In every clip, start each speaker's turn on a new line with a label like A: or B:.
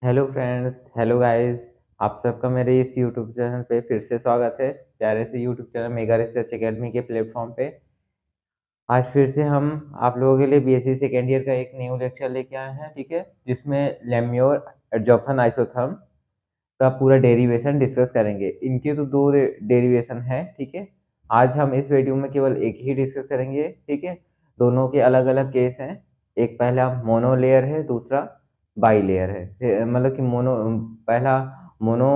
A: Hello friends, hello guys. आप सबका मेरे इस यूट्यूब चैनल पे फिर से स्वागत है। प्यारे से YouTube channel mega research academy के प्लेटफॉर्म पे आज फिर से हम आप लोगों के लिए बीएससी सेकेंड ईयर का एक न्यू लेक्चर लेके आए हैं, ठीक है, जिसमें लेम्योर एडजॉर्प्शन आइसोथर्म का पूरा डेरिवेशन डिस्कस करेंगे। इनके तो दो डेरिवेशन है, ठीक है। आज हम इस वीडियो में केवल एक ही डिस्कस करेंगे, ठीक है। दोनों के अलग अलग केस हैं। एक पहला मोनो लेयर है, दूसरा बाई लेयर है। मतलब कि पहला मोनो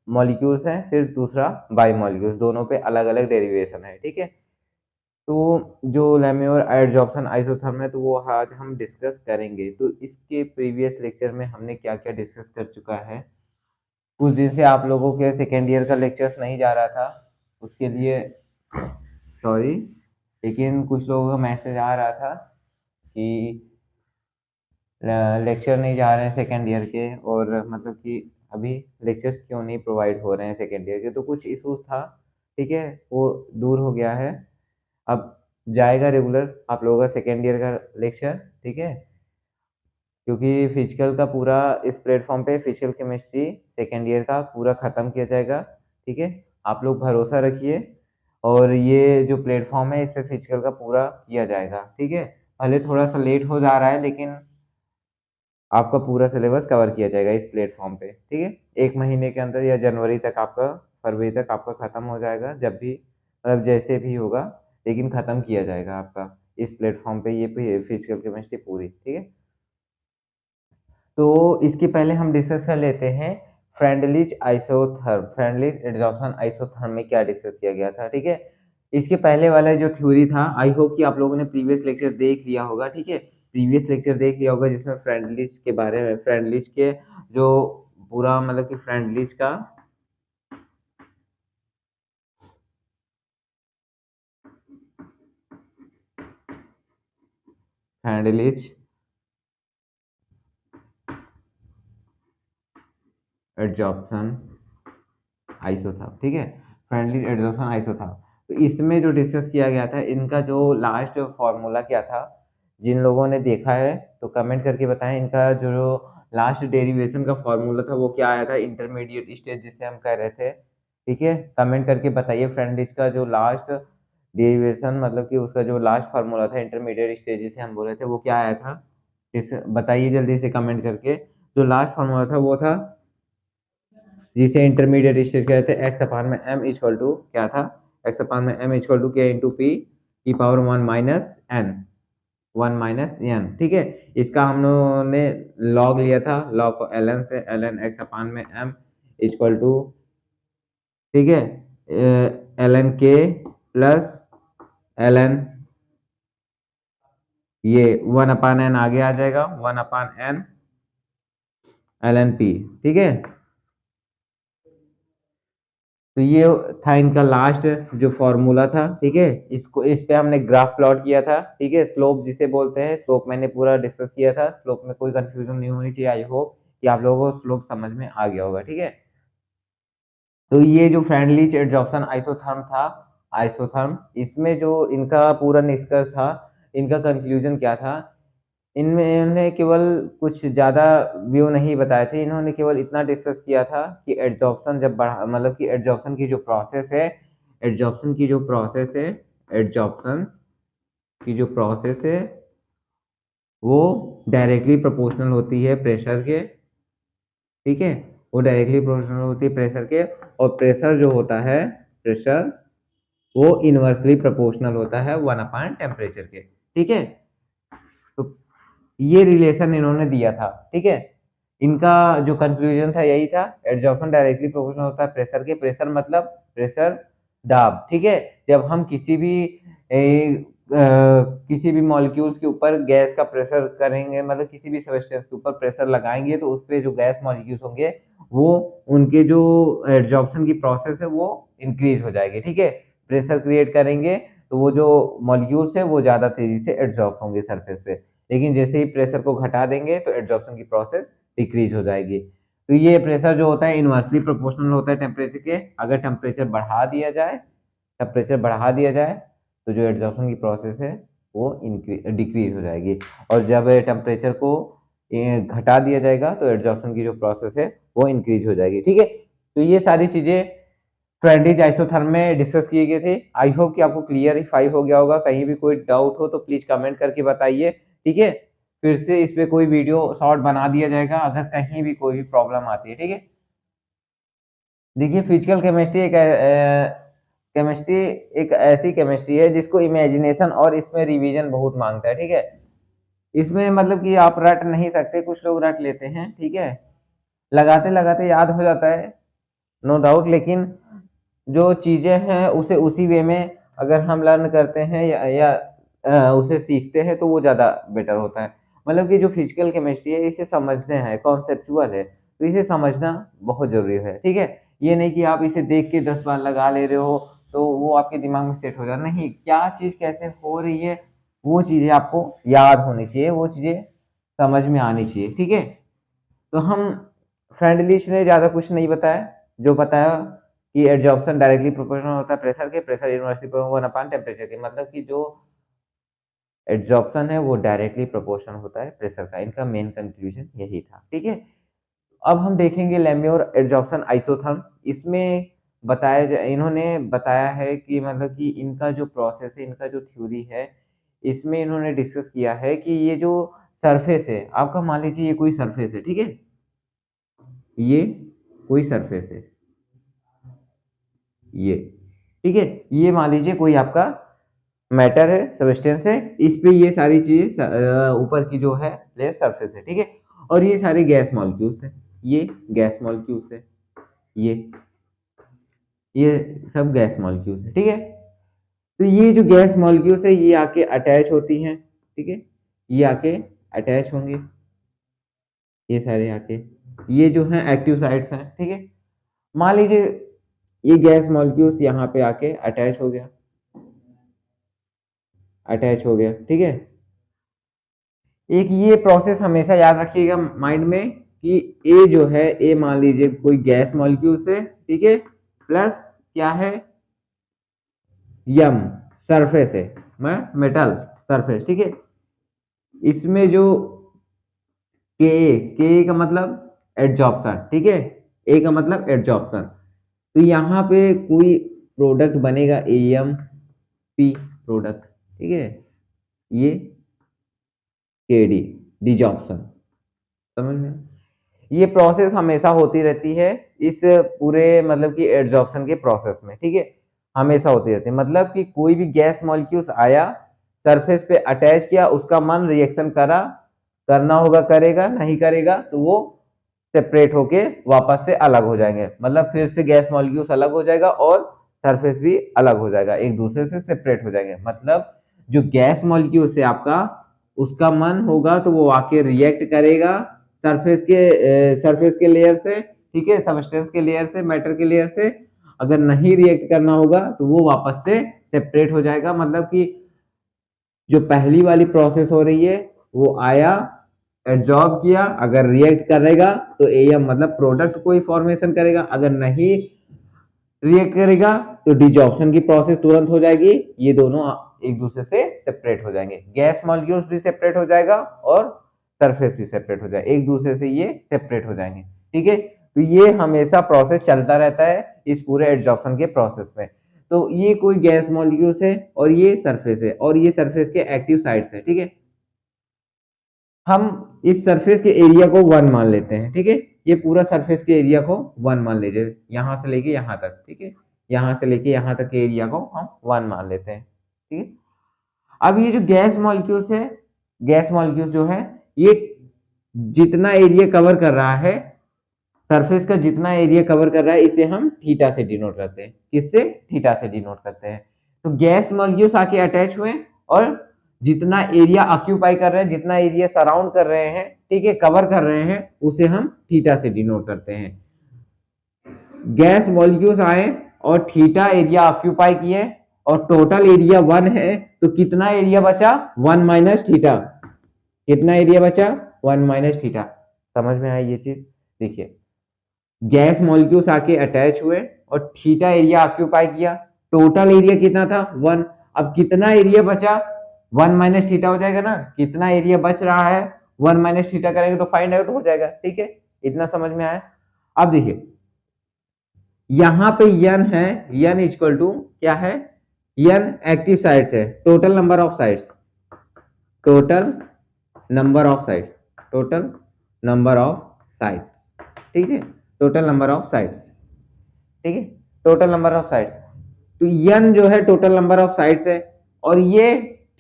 A: मॉलिक्यूल्स है, फिर दूसरा बाई मॉलिक्यूल्स। दोनों पे अलग अलग डेरिवेशन है, ठीक है। तो जो लेम्योर एडजॉर्प्शन आइसोथर्म है, तो वो आज हम डिस्कस करेंगे। तो इसके प्रीवियस लेक्चर में हमने क्या क्या डिस्कस कर चुका है। कुछ दिन से आप लोगों के सेकेंड ईयर का लेक्चर्स नहीं जा रहा था, उसके लिए सॉरी। लेकिन कुछ लोगों का मैसेज आ रहा था कि लेक्चर नहीं जा रहे हैं सेकेंड ईयर के, और मतलब कि अभी लेक्चर्स क्यों नहीं प्रोवाइड हो रहे हैं सेकेंड ईयर के। तो कुछ इशूज था, ठीक है, वो दूर हो गया है। अब जाएगा रेगुलर आप लोगों का सेकेंड ईयर का लेक्चर, ठीक है। क्योंकि फिजिकल का पूरा इस प्लेटफॉर्म पे फिजिकल केमिस्ट्री सेकेंड ईयर का पूरा ख़त्म किया जाएगा, ठीक है। आप लोग भरोसा रखिए, और ये जो प्लेटफॉर्म है इस पे फिजिकल का पूरा किया जाएगा, ठीक है। भले थोड़ा सा लेट हो जा रहा है, लेकिन आपका पूरा सिलेबस कवर किया जाएगा इस प्लेटफॉर्म पे, ठीक है। एक महीने के अंदर या जनवरी तक आपका, फरवरी तक आपका ख़त्म हो जाएगा, जब भी मतलब जैसे भी होगा, लेकिन ख़त्म किया जाएगा आपका इस प्लेटफॉर्म पे ये फिजिकल केमिस्ट्री पूरी, ठीक है। तो इसके पहले हम डिस्कस कर लेते हैं फ्रेंडलिज एडजॉर्प्शन आइसोथर्म में क्या डिस्कस किया गया था, ठीक है। इसके पहले वाला जो थ्योरी था, आई होप कि आप लोगों ने प्रीवियस लेक्चर देख लिया होगा, ठीक है। प्रीवियस लेक्चर देख लिया होगा जिसमें फ्रेंडलिज के बारे में, फ्रेंडलिज के जो पूरा मतलब कि फ्रेंडलिज एडजॉर्प्शन आइसोथर्म, ठीक है। फ्रेंडली एडजॉर्प्शन आइसोथर्म, तो इसमें जो डिस्कस किया गया था, इनका जो लास्ट फॉर्मूला क्या था, जिन लोगों ने देखा है तो कमेंट करके बताएं। इनका जो लास्ट डेरिवेशन का फॉर्मूला था वो क्या आया था, इंटरमीडिएट स्टेज जिसे हम कह रहे थे, ठीक है। कमेंट करके बताइए फ्रेंडलिज का जो लास्ट डेरिवेशन, मतलब कि उसका जो लास्ट फार्मूला था इंटरमीडिएट स्टेज जिसे हम बोल रहे थे, वो क्या आया था। इस बताइए जल्दी से कमेंट करके। जो लास्ट फार्मूला था वो था, जिसे इंटरमीडिएट स्टेज कहते हैं, एक्स अपान में एम इक्वल टू क्या था, एक्स अपान में m equal to k into p की पावर वन माइनस एन, ठीक है। इसका हम लोगों ने लॉग लिया था, लॉग एल एन से, एल एन एक्स अपान में एम इक्वल टू, ठीक है, l n k plus l n, ये वन अपान एन आगे आ जाएगा, one upon n l n p, ठीक है। तो ये था इनका लास्ट जो फॉर्मूला था, ठीक है। इसको इस पे हमने ग्राफ प्लॉट किया था, ठीक है। स्लोप जिसे बोलते हैं, स्लोप मैंने पूरा डिस्कस किया था। स्लोप में कोई कंफ्यूजन नहीं होनी चाहिए। आई होप कि आप लोगों को स्लोप समझ में आ गया होगा, ठीक है। तो ये जो फ्रेंडली एडजॉर्प्शन आइसोथर्म था, आइसोथर्म, इसमें जो इनका पूरा निष्कर्ष था, इनका कंक्लूजन क्या था, इनमें इन्होंने केवल कुछ ज़्यादा व्यू नहीं बताए थे। इन्होंने केवल इतना डिस्कस किया था कि एड्जॉर्प्शन जब बढ़ा, मतलब कि एड्जॉर्प्शन की जो प्रोसेस है, एड्जॉर्प्शन की जो प्रोसेस है, एड्जॉर्प्शन की जो प्रोसेस है वो डायरेक्टली प्रोपोर्शनल होती है प्रेशर के, ठीक है। वो डायरेक्टली प्रोपोर्शनल होती है प्रेशर के, और प्रेशर जो होता है, प्रेशर वो इनवर्सली प्रोपोर्शनल होता है वन अपॉन टेम्परेचर के, ठीक है। तो ये रिलेशन इन्होंने दिया था, ठीक है। इनका जो कंक्लूजन था यही था, एड्जॉर्प्शन डायरेक्टली प्रोपोर्शनल होता है प्रेशर के। प्रेशर मतलब प्रेशर दाब, ठीक है। जब हम किसी भी मॉलिक्यूल्स के ऊपर गैस का प्रेशर करेंगे, मतलब किसी भी सब्सटेंस के ऊपर प्रेशर लगाएंगे, तो उस पे जो गैस मॉलिक्यूल्स होंगे, वो उनके जो एड्जॉर्प्शन की प्रोसेस है वो इंक्रीज हो जाएगी, ठीक है। प्रेशर क्रिएट करेंगे तो वो जो मॉलिक्यूल्स है वो ज्यादा तेजी से एड्जॉर्ब होंगे सरफेस पे, लेकिन जैसे ही प्रेशर को घटा देंगे तो एड्जॉर्प्शन की प्रोसेस डिक्रीज हो जाएगी। तो ये प्रेशर जो होता है इनवर्सली प्रोपोर्शनल होता है टेम्परेचर के। अगर टेम्परेचर बढ़ा दिया जाए तो जो एड्जॉर्प्शन की प्रोसेस है वो डिक्रीज हो जाएगी। और जब टेम्परेचर को घटा दिया जाएगा तो एड्जॉर्प्शन की जो प्रोसेस है वो इंक्रीज हो जाएगी। ठीक है, तो ये सारी चीजें फ्रेंडलीज आइसोथर्म में डिस्कस किए गए थे। आई होप कि आपको क्लियरिफाई हो गया होगा। कहीं भी कोई डाउट हो तो प्लीज कमेंट करके बताइए। ठीक है, फिर से इस पे कोई वीडियो शॉर्ट बना दिया जाएगा अगर कहीं भी कोई भी प्रॉब्लम आती है। ठीक है, देखिए फिजिकल केमिस्ट्री एक ऐसी केमिस्ट्री है जिसको इमेजिनेशन और इसमें रिवीजन बहुत मांगता है। ठीक है, इसमें मतलब कि आप रट नहीं सकते, कुछ लोग रट लेते हैं। ठीक है, लगाते लगाते याद हो जाता है, नो डाउट, लेकिन जो चीजें हैं उसे उसी वे में अगर हम लर्न करते हैं या उसे सीखते हैं तो वो ज्यादा बेटर होता है। मतलब कि जो फिजिकल केमिस्ट्री है इसे समझना है, कॉन्सेप्चुअल है, तो इसे समझना बहुत जरूरी है। ठीक है, ये नहीं कि आप इसे देख के 10 बार लगा ले रहे हो तो वो आपके दिमाग में सेट हो जाए, नहीं, क्या चीज कैसे हो रही है वो चीजें आपको याद होनी चाहिए, वो चीजें समझ में आनी चाहिए। ठीक है, तो हम फ्रेंडलिश ने ज्यादा कुछ नहीं बताया, जो बताया कि एडजॉर्प्शन डायरेक्टली प्रोपोर्शनल होता है प्रेशर के, प्रेशर यूनिवर्सिटी पर 1 टेम्परेचर के, मतलब कि जो एडजॉर्प्शन है वो डायरेक्टली प्रोपोर्शनल होता है प्रेशर का। इनका मेन कंक्लूजन यही था। ठीक है, अब हम देखेंगे लेम्योर एडजॉर्प्शन आइसोथर्म। इसमें इन्होंने बताया है कि मतलब कि इनका जो प्रोसेस है, इनका जो थ्योरी है, इसमें इन्होंने डिस्कस किया है कि ये जो सरफेस है आपका, मान लीजिए ये कोई सरफेस है। ठीक है, ये कोई सरफेस है, ये, ठीक है, ये मान लीजिए कोई आपका मैटर है, सबस्टेंस है, इस पे ये सारी चीजें ऊपर की जो है लेयर सरफेस है। ठीक है, और ये सारे गैस मॉलिक्यूल्स है, ये गैस मॉलिक्यूल्स है, ये सब गैस मॉलिक्यूल्स है। ठीक है, तो ये जो गैस मॉलिक्यूल्स है ये आके अटैच होती हैं। ठीक है, ये आके अटैच होंगे, ये सारे आके, ये जो है एक्टिव साइट्स हैं। ठीक है, मान लीजिए ये गैस मॉलिक्यूल्स यहाँ पे आके अटैच हो गया, अटैच हो गया। ठीक है, एक ये प्रोसेस हमेशा याद रखिएगा माइंड में कि ए जो है, ए मान लीजिए कोई गैस मॉलिक्यूल से, ठीक है, प्लस क्या है, यम सरफेस है, मेटल सरफेस। ठीक है, इसमें जो के का मतलब एडजॉर्प्शन। ठीक है, ए का मतलब एडजॉर्प्शन, तो यहाँ पे कोई प्रोडक्ट बनेगा एम पी प्रोडक्ट। ठीक है, ये के डी डिजॉर्प्शन, समझ में। ये प्रोसेस हमेशा होती रहती है इस पूरे मतलब कि एडजॉर्प्शन के प्रोसेस में। ठीक है, हमेशा होती रहती है, मतलब कि कोई भी गैस मॉलिक्यूल्स आया, सरफेस पे अटैच किया, उसका मन रिएक्शन करना होगा, करेगा, नहीं करेगा तो वो सेपरेट होके वापस से अलग हो जाएंगे। मतलब फिर से गैस मॉलिक्यूल्स अलग हो जाएगा और सरफेस भी अलग हो जाएगा, एक दूसरे से सेपरेट हो जाएंगे। मतलब जो गैस मॉलिक्यूल से आपका उसका मन होगा तो वो आके रिएक्ट करेगा सरफेस के लेयर से, ठीक है, सबस्टेंस के लेयर से, मैटर के लेयर से। अगर नहीं रिएक्ट करना होगा तो वो वापस से सेपरेट हो जाएगा। मतलब कि जो पहली वाली प्रोसेस हो रही है वो आया, एब्जॉर्ब किया, अगर रिएक्ट करेगा तो एम मतलब प्रोडक्ट कोई फॉर्मेशन करेगा, अगर नहीं रिएक्ट करेगा तो डिजॉर्प्शन की प्रोसेस तुरंत हो जाएगी, ये दोनों एक दूसरे से सेपरेट हो जाएंगे। गैस मॉलिक्यूल्स भी सेपरेट हो जाएगा और सरफेस भी सेपरेट हो जाएगा, एक दूसरे से ये सेपरेट हो जाएंगे। ठीक है, तो ये हमेशा प्रोसेस चलता रहता है इस पूरे एब्जॉर्प्शन के प्रोसेस में। तो ये कोई गैस मॉलिक्यूल्स है और ये सरफेस है और ये सरफेस के एक्टिव साइड्स है। ठीक है, हम इस सरफेस के एरिया को 1 मान लेते हैं। ठीक है, ये पूरा सरफेस के एरिया को 1 मान लीजिए, यहां से लेके यहां तक। ठीक है, यहां से लेके यहां तक के एरिया को हम 1 मान लेते हैं। ठीक है, अब ये जो गैस मॉलिक्यूल्स है, गैस मॉलिक्यूल्स जो है ये जितना एरिया कवर कर रहा है, सरफेस का जितना एरिया कवर कर रहा है, इसे हम थीटा से डिनोट करते हैं। किससे? थीटा से डिनोट करते हैं। तो गैस मॉलिक्यूल्स आके अटैच हुए और जितना एरिया ऑक्यूपाई कर रहे हैं, जितना एरिया सराउंड कर रहे हैं, ठीक है, कवर कर रहे हैं, उसे हम थीटा से डिनोट करते हैं। गैस मॉलिक्यूल्स आए और थीटा एरिया ऑक्यूपाई किए और टोटल एरिया 1 है, तो कितना एरिया बचा? 1 माइनस थीटा। कितना एरिया बचा? 1 माइनस थीटा। समझ में आई ये चीज? देखिए, गैस मॉलिक्यूल्स आके अटैच हुए और थीटा एरिया ऑक्यूपाई किया, टोटल एरिया कितना था? 1। अब कितना एरिया बचा? 1 माइनस थीटा हो जाएगा ना, कितना एरिया बच रहा है? 1 माइनस थीटा करेंगे तो फाइंड आउट हो जाएगा। ठीक है, इतना समझ में आया। अब देखिए यहां पे यन है, यन इक्वल टू क्या है, यन एक्टिव साइड्स है, total number of sides, total number of sides, total number of sides. ठीक है, टोटल नंबर ऑफ साइड्स। ठीक है, टोटल नंबर ऑफ साइड्स। तो यन जो है टोटल नंबर ऑफ साइड्स है, और ये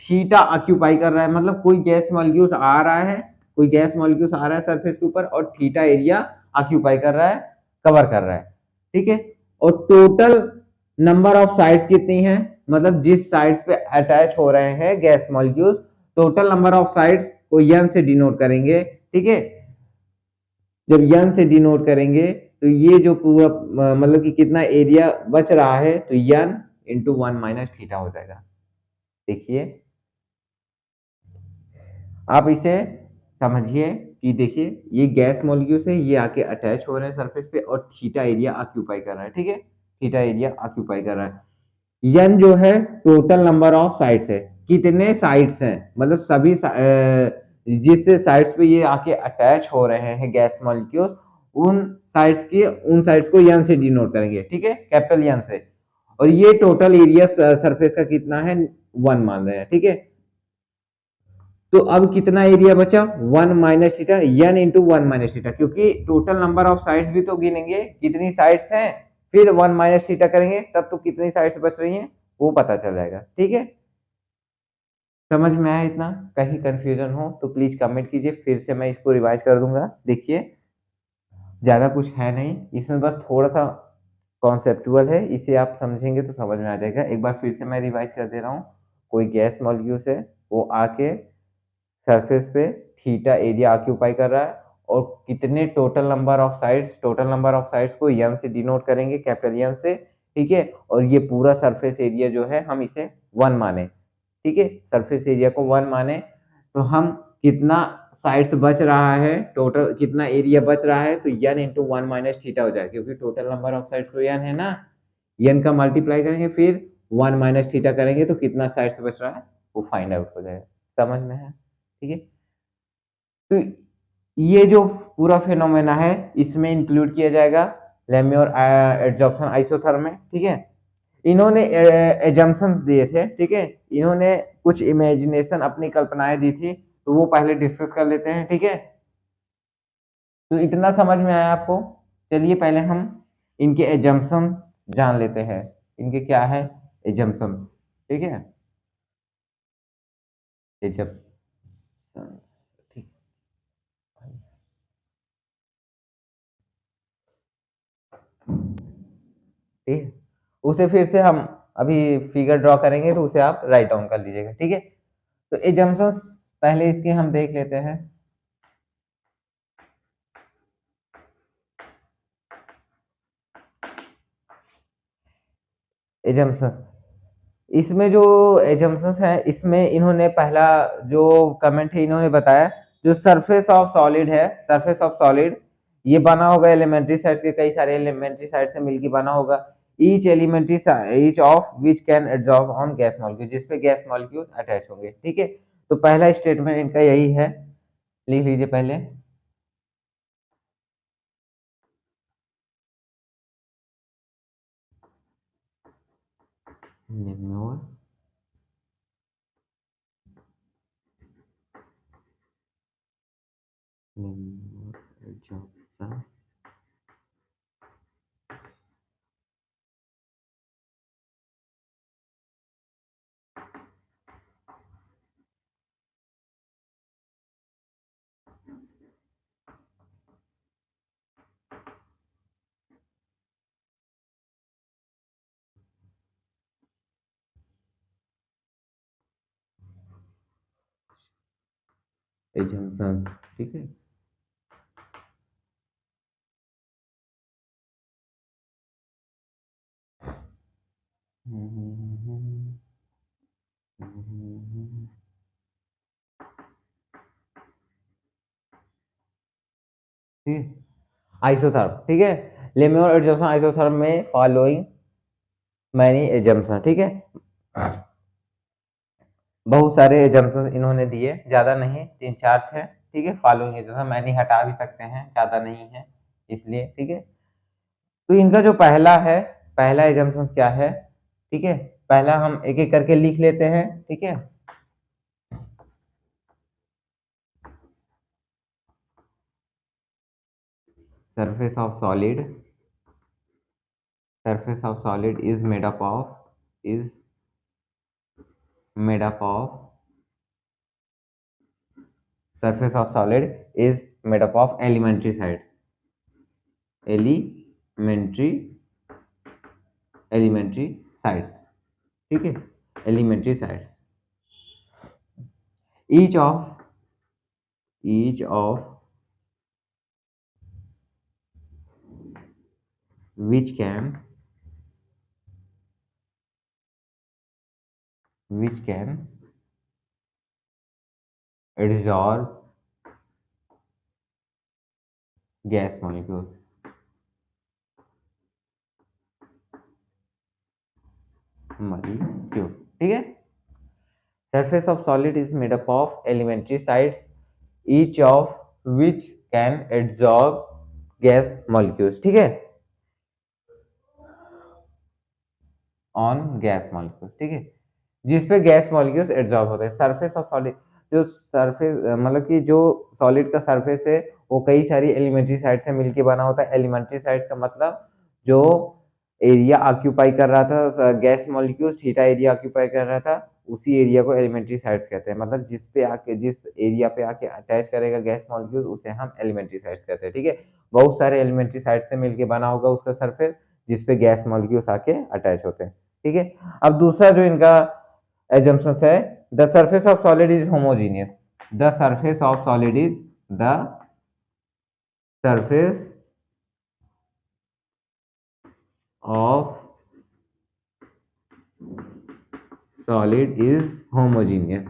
A: थीटा ऑक्यूपाई कर रहा है, मतलब कोई गैस मॉलिक्यूल्स आ रहा है, कोई गैस मॉलिक्यूल्स आ रहा है सरफेस के ऊपर, और थीटा एरिया ऑक्यूपाई कर रहा है, कवर कर रहा है। ठीक है, और टोटल नंबर ऑफ साइड्स कितनी है, मतलब जिस साइड्स पे अटैच हो रहे हैं gas molecules, total number of sides को यन से डिनोट करेंगे। ठीक है, जब यन से डिनोट करेंगे तो ये जो पूरा मतलब कि कितना एरिया बच रहा है, तो यन इंटू 1 माइनस थीटा हो जाएगा। देखिए आप इसे समझिए कि देखिए ये गैस मॉलिक्यूल से ये आके अटैच हो रहे हैं सरफेस पे, और थीटा एरिया ऑक्यूपाई कर रहा है। ठीक है, थीटा एरिया ऑक्यूपाई कर रहा है। यन जो है टोटल नंबर ऑफ साइड्स है, कितने साइड्स हैं, मतलब सभी जिस साइड्स पे ये आके अटैच हो रहे हैं गैस मॉलिक्यूल्स, उन साइड्स को यन से डिनोट करेंगे। ठीक है, कैपिटल यन से। और ये टोटल एरिया सरफेस का कितना है, 1 मान रहे हैं। ठीक है, तो अब कितना एरिया बचा, 1 माइनस थीटा, यन इंटू 1 माइनस थीटा, क्योंकि टोटल नंबर ऑफ साइड्स भी तो गिनेंगे कितनी साइड्स हैं, फिर 1 माइनस थीटा करेंगे तब तो कितनी साइड्स बच रही हैं वो पता चल जाएगा। ठीक है, समझ में आया इतना, कहीं कंफ्यूजन हो तो प्लीज कमेंट कीजिए, फिर से मैं इसको रिवाइज कर दूंगा। देखिए ज्यादा कुछ है नहीं इसमें, बस थोड़ा सा कॉन्सेप्चुअल है, इसे आप समझेंगे तो समझ में आ जाएगा। एक बार फिर से मैं रिवाइज कर दे रहा हूँ। कोई गैस मॉलिक्यूल है, वो आके सरफेस पे थीटा एरिया ऑक्यूपाई कर रहा है, और कितने total number of sides, total number of sides को यन से डिनोट करेंगे, कैपिटल यन से। ठीक है, और ये पूरा सरफेस एरिया जो है हम इसे 1 माने। ठीक है, सरफेस एरिया को 1 माने, तो हम कितना साइड्स बच रहा है, टोटल कितना एरिया बच रहा है, तो यन इंटू 1 माइनस थीटा हो जाएगा, क्योंकि टोटल नंबर ऑफ साइड्स तो यन है ना, यन का मल्टीप्लाई करेंगे फिर 1 माइनस थीटा करेंगे तो कितना साइड्स बच रहा है वो फाइंड आउट हो जाएगा। समझ में है? ठीक है, तो ये जो पूरा फिनोमेना है इसमें इंक्लूड किया जाएगा लेम्योर एडजॉर्प्शन आइसोथर्म। ठीक है, इन्होंने एजम्पशंस दिए थे। ठीक है, इन्होंने कुछ इमेजिनेशन अपनी कल्पनाएं दी थी, तो वो पहले डिस्कस कर लेते हैं। ठीक है, तो इतना समझ में आया आपको। चलिए पहले हम इनके एजम्पशन जान लेते हैं, इनके क्या है एजम्पशन। ठीक है, एजम्पशन, ठीक ठीक, उसे फिर से हम अभी फिगर ड्रॉ करेंगे तो उसे आप राइट डाउन कर लीजिएगा। ठीक है, तो एजम्पशंस पहले इसके हम देख लेते हैं। एजम्पशंस, इसमें जो एजम्पशंस है इसमें इन्होंने पहला जो कमेंट है इन्होंने बताया, जो सरफेस ऑफ सॉलिड है, सरफेस ऑफ सॉलिड ये बना होगा एलिमेंट्री साइड के, कई सारे एलिमेंट्री साइड से मिलकर बना होगा। Each elementary each of which can absorb on gas molecule, जिसपे गैस मॉलिक्यूल अटैच होंगे। ठीक है, तो पहला स्टेटमेंट इनका यही है, लिख लीजिए पहले। लेम्योर एडजॉर्प्शन एजम्पशन। ठीक है, आइसोथर्म। ठीक है, लेम्योर एडजॉर्प्शन आइसोथर्म में फॉलोइंग मैनी एजम्पशन। ठीक है, बहुत सारे एजम्पशन इन्होंने दिए, ज्यादा नहीं, 3-4 थे। ठीक है, फॉलोइंग इज, मैनी हटा भी सकते हैं, ज्यादा नहीं है इसलिए, ठीक है। तो इनका जो पहला एजम्पशन क्या है, ठीक है, पहला हम एक एक करके लिख लेते हैं, ठीक है। surface of solid surface of solid is made up of is made up of surface of solid is made up of elementary elementary elementary sides, ठीक है, elementary sides, each of which can absorb gas molecules, ठीक है। Surface of solid is made up of elementary sides, each of which can absorb gas molecules, ठीक है, on gas molecules, ठीक है, जिसपे gas molecules absorb होते हैं। Surface of solid, जो सरफेस मतलब कि जो सॉलिड का सरफेस है वो कई सारी एलिमेंट्री साइड से मिलके बना होता है। एलिमेंट्री साइड का मतलब जो एरिया ऑक्यूपाई कर रहा था gas molecules, theta area occupy कर रहा था, उसी एरिया को एलिमेंट्री साइड्स कहते हैं। मतलब जिस एरिया पे आके अटैच करेगा गैस मॉलिक्यूल उसे हम एलिमेंट्री साइड्स कहते हैं, ठीक है। बहुत सारे एलिमेंट्री साइड से मिलके बना होगा उसका सरफेस जिसपे गैस मॉलिक्यूल्स आके अटैच होते हैं, ठीक है। अब दूसरा जो इनका एजम्पशन है, the surface of solid is homogeneous, the surface of solid is the surface of solid is homogeneous,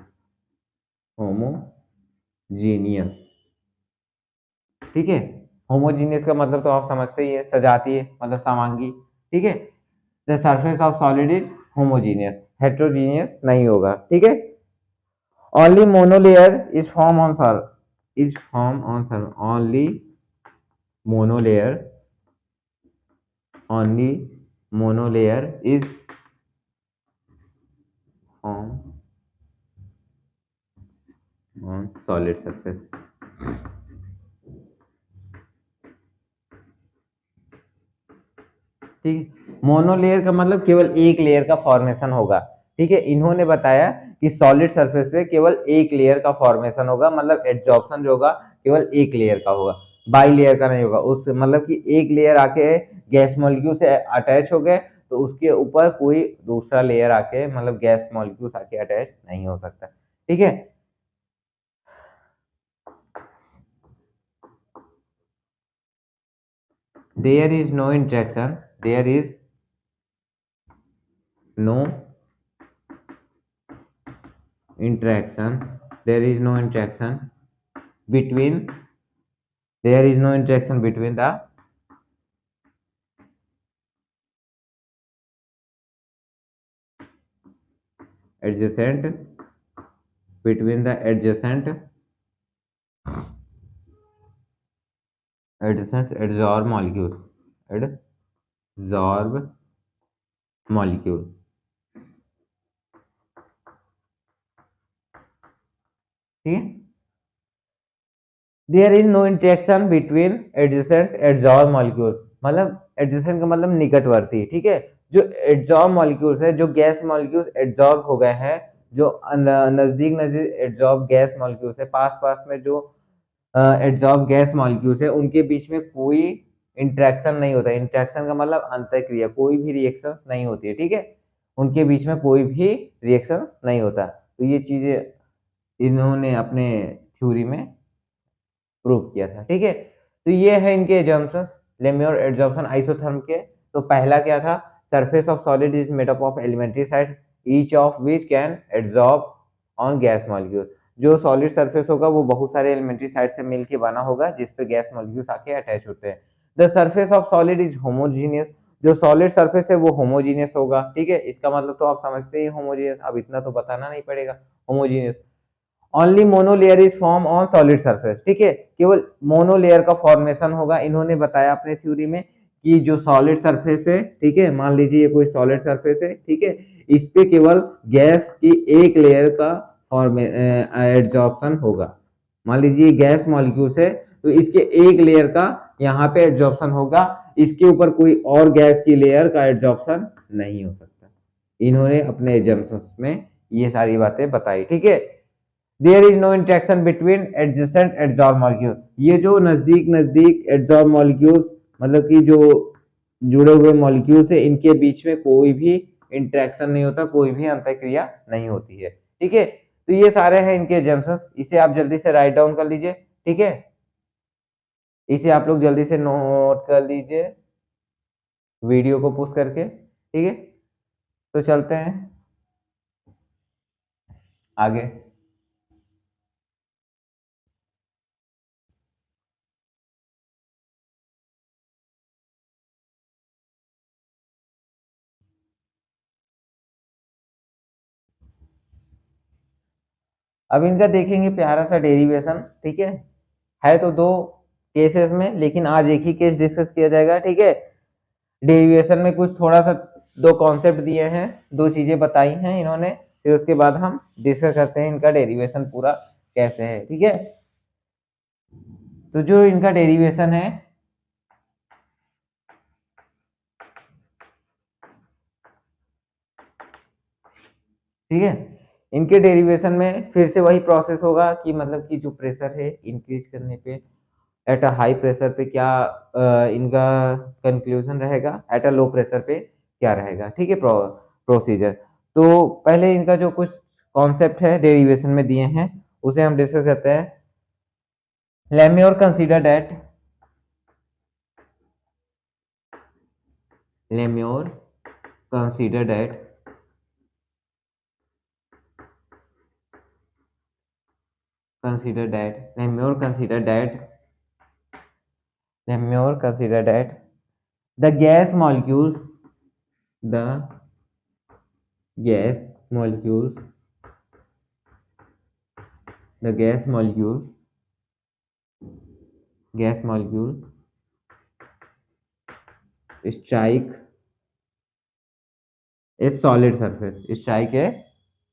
A: ठीक है। होमोजीनियस का मतलब तो आप समझते ही है, सजातीय मतलब समांगी, ठीक है। The surface of solid is homogeneous, heterogeneous नहीं होगा, ठीक है। Only monolayer is form on only monolayer is form on solid surface, ठीक है। मोनोलेयर का मतलब केवल एक लेयर का फॉर्मेशन होगा, ठीक है। इन्होंने बताया कि सॉलिड सरफेस पे केवल एक लेयर का फॉर्मेशन होगा, मतलब एड्जॉर्प्शन जो होगा केवल एक लेयर का होगा, बाई लेयर का नहीं होगा। उस मतलब कि एक लेयर आके गैस मॉलिक्यूल से अटैच हो गए तो उसके ऊपर कोई दूसरा लेयर आके मतलब गैस मॉलिक्यूल आके अटैच नहीं हो सकता, ठीक है। There is no interaction between the adjacent adsorb molecule, ठीक है। There is no interaction between adjacent adsorb molecules, मतलब एडजेसेंट का मतलब निकटवर्ती, ठीक है। जो एड्जॉर्ब मॉलिक्यूल्स है, जो गैस मॉलिक्यूल्स एड्जॉर्ब हो गए हैं, जो नजदीक एड्जॉर्ब गैस मॉलिक्यूल्स है, पास पास में जो एड्जॉर्ब गैस मॉलिक्यूल्स है, उनके बीच में कोई इंटरेक्शन नहीं होता। इंटरेक्शन का मतलब अंतःक्रिया, कोई भी रिएक्शन नहीं होती है, ठीक है। उनके बीच में कोई भी रिएक्शन नहीं होता। तो ये चीजें इन्होंने अपने थ्योरी में प्रूव किया था, ठीक है। तो ये है इनके एजम्पशंस लेम्योर एड्जॉर्प्शन आइसोथर्म के। तो पहला क्या था, surface of solid is made up of elementary side each of which can adsorb on gas molecule. जो सॉलिड सरफेस होगा वो बहुत सारे एलिमेंट्री साइड से मिलके बना होगा जिसपे गैस मॉलिक्यूल्स आके अटैच होते हैं। The surface of solid is homogeneous, जो सॉलिड सरफेस है वो होमोजीनियस होगा, ठीक है। इसका मतलब तो आप समझते ही होमोजीनियस, अब इतना तो बताना नहीं पड़ेगा, homogeneous. Only monolayer is form on solid surface, ठीक है, केवल मोनोलेयर का फॉर्मेशन होगा। इन्होंने बताया अपने थ्योरी में कि जो सॉलिड सरफेस है, ठीक है, मान लीजिए ये कोई सॉलिड सरफेस है, ठीक है, इस पे केवल गैस की एक लेयर का एड्जॉर्प्शन होगा। मान लीजिए गैस मॉलिक्यूल्स है तो इसके एक लेयर का यहाँ पे एड्जॉर्प्शन होगा, इसके ऊपर कोई और गैस की लेयर का एड्जॉर्प्शन नहीं हो सकता। इन्होंने अपने एजम्पशंस में ये सारी बातें बताई, ठीक है। There is no interaction between adjacent adsorb molecule, ये जो नजदीक नजदीक एड्जॉर्ब मॉलिक्यूल्स मतलब कि जो जुड़े हुए मॉलिक्यूल्स है, इनके बीच में कोई भी इंटरेक्शन नहीं होता, कोई भी अंतःक्रिया नहीं होती है, ठीक है। तो ये सारे हैं इनके जंक्शंस, इसे आप जल्दी से राइट डाउन कर लीजिए, ठीक है, इसे आप लोग जल्दी से नोट कर लीजिए वीडियो को पुश करके, ठीक है। तो चलते हैं आगे। अब इनका देखेंगे प्यारा सा डेरिवेशन, ठीक है तो दो केसेस में, लेकिन आज एक ही केस डिस्कस किया जाएगा, ठीक है। डेरिवेशन में कुछ थोड़ा सा दो कॉन्सेप्ट दिए हैं, दो चीजें बताई हैं इन्होंने, फिर उसके बाद हम डिस्कस करते हैं इनका डेरिवेशन पूरा कैसे है, ठीक है। तो जो इनका डेरिवेशन है, ठीक है, इनके डेरिवेशन में फिर से वही प्रोसेस होगा कि मतलब कि जो प्रेशर है इंक्रीज करने पे एट अ हाई प्रेशर पे क्या इनका कंक्लूजन रहेगा, एट अ लो प्रेशर पे क्या रहेगा, ठीक है, प्रोसीजर। तो पहले इनका जो कुछ कॉन्सेप्ट है डेरिवेशन में दिए हैं उसे हम डिस्कस करते हैं। Langmuir consider that, Langmuir consider that Lemure consider that the gas molecules, the gas molecules, the gas molecules strike a solid surface, strike a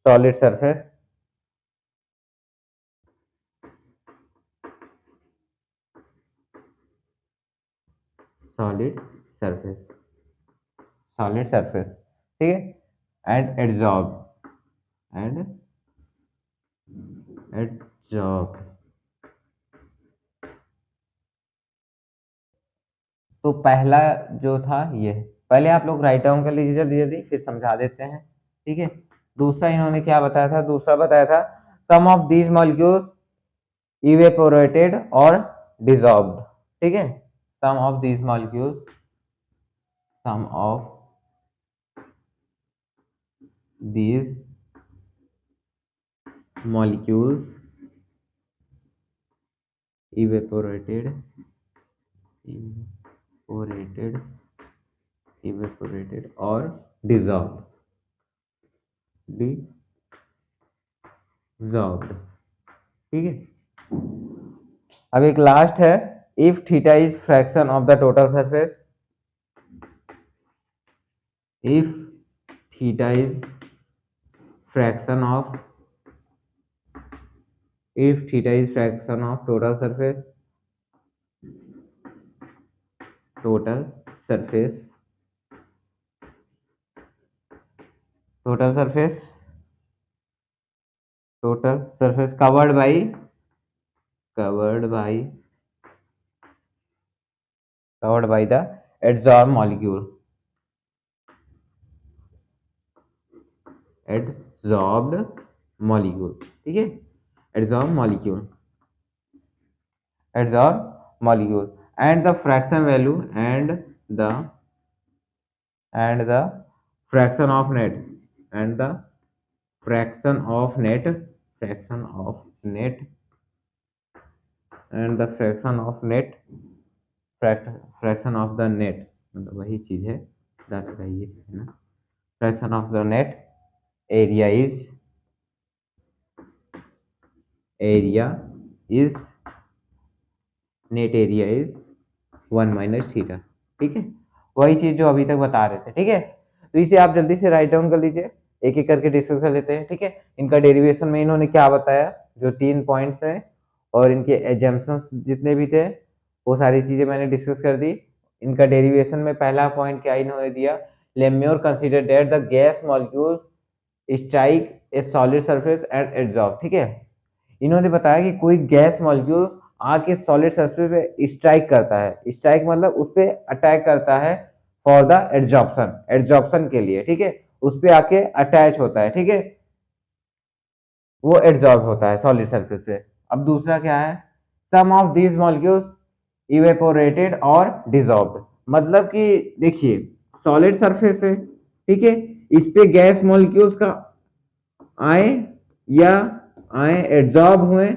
A: solid surface, solid surface, solid surface, ठीक है, and absorb। तो पहला जो था ये, पहले आप लोग राइट डाउन कर लीजिए जल्दी जल्दी, फिर समझा देते हैं, ठीक है। दूसरा इन्होंने क्या बताया था, दूसरा बताया था some of these molecules evaporated और डिसॉल्व्ड, ठीक है, some of these molecules, some of these molecules evaporated और dissolved, ठीक है। अब एक लास्ट है, if theta is fraction of the total surface, if theta is fraction of total surface, total surface covered by the adsorbed molecule, ठीक है, adsorbed molecule and the fraction value and the fraction of net and the fraction of net and the fraction of the net, मतलब वही चीज है, दाता का ये है ना, fraction of the net area is area is net area is 1 minus theta. ठीक है, वही चीज जो अभी तक बता रहे थे। ठीक है, तो इसे आप जल्दी से राइट डाउन कर लीजिए, एक एक करके डिस्कस कर लेते हैं। ठीक है, इनका डेरिवेशन में इन्होंने क्या बताया, जो 3 पॉइंट्स हैं और इनके एजम्पशंस जितने भी थे वो सारी चीजें मैंने डिस्कस कर दी। इनका डेरिवेशन में पहला पॉइंट क्या इन्होंने दिया, Langmuir consider that the gas molecule strike a solid surface and absorb. ठीक है, इन्होंने बताया कि कोई गैस मॉलिक्यूल आके सॉलिड सरफेस पे स्ट्राइक करता है, स्ट्राइक मतलब उस पे अटैक करता है फॉर द एड्जॉर्प्शन, एड्जॉर्प्शन के लिए। ठीक है, उस पे आके अटैच होता है। ठीक है, वो एड्जॉर्ब होता है सॉलिड सरफेस पे। अब दूसरा क्या है, some of these molecules evaporated और डिजॉल्व्ड, मतलब कि देखिए सॉलिड सरफेस है, ठीक है, इस पे गैस मॉलिक्यूल्स का आए या आए एड्जॉर्ब हुए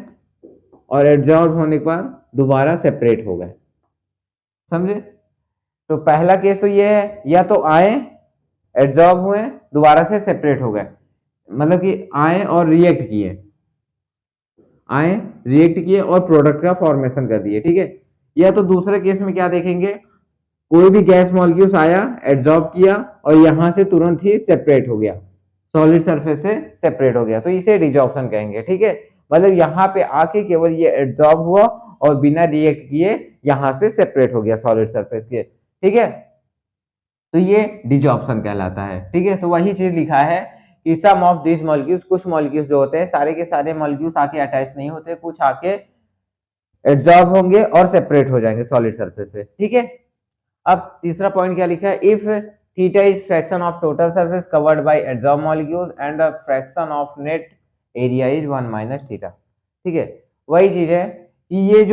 A: और एड्जॉर्ब होने के बाद दोबारा सेपरेट हो गए। समझे, तो पहला केस तो ये है, या तो आए एड्जॉर्ब हुए दोबारा से सेपरेट हो गए, मतलब कि आए और रिएक्ट किए, आए रिएक्ट किए और प्रोडक्ट का फॉर्मेशन कर दिए। ठीक है, या तो दूसरे केस में क्या देखेंगे, कोई भी गैस मॉलिक्यूल्स आया एड्जॉर्ब किया और यहां से तुरंत ही सेपरेट हो गया, सॉलिड सरफेस से सेपरेट हो गया, तो इसे डिजॉर्प्शन कहेंगे। ठीक है, मतलब यहाँ पे आके केवल ये एड्जॉर्ब हुआ और बिना रिएक्ट किए यहां से सेपरेट हो गया सॉलिड सरफेस के। ठीक है, तो ये डिजॉर्प्शन कहलाता है। ठीक है, तो वही चीज लिखा है कि सम ऑफ दिस मॉलिक्यूल्स, कुछ मॉलिक्यूल्स जो होते हैं, सारे के सारे मॉलिक्यूल्स आके अटैच नहीं होते, कुछ आके एड्जॉर्ब होंगे और सेपरेट हो जाएंगे सॉलिड सरफेस पे। ठीक है, अब तीसरा पॉइंट क्या लिखा है, if theta is fraction of total surface covered bye adsorb molecule and the fraction of net area is 1 minus theta. ठीक है, वही चीज है कि ये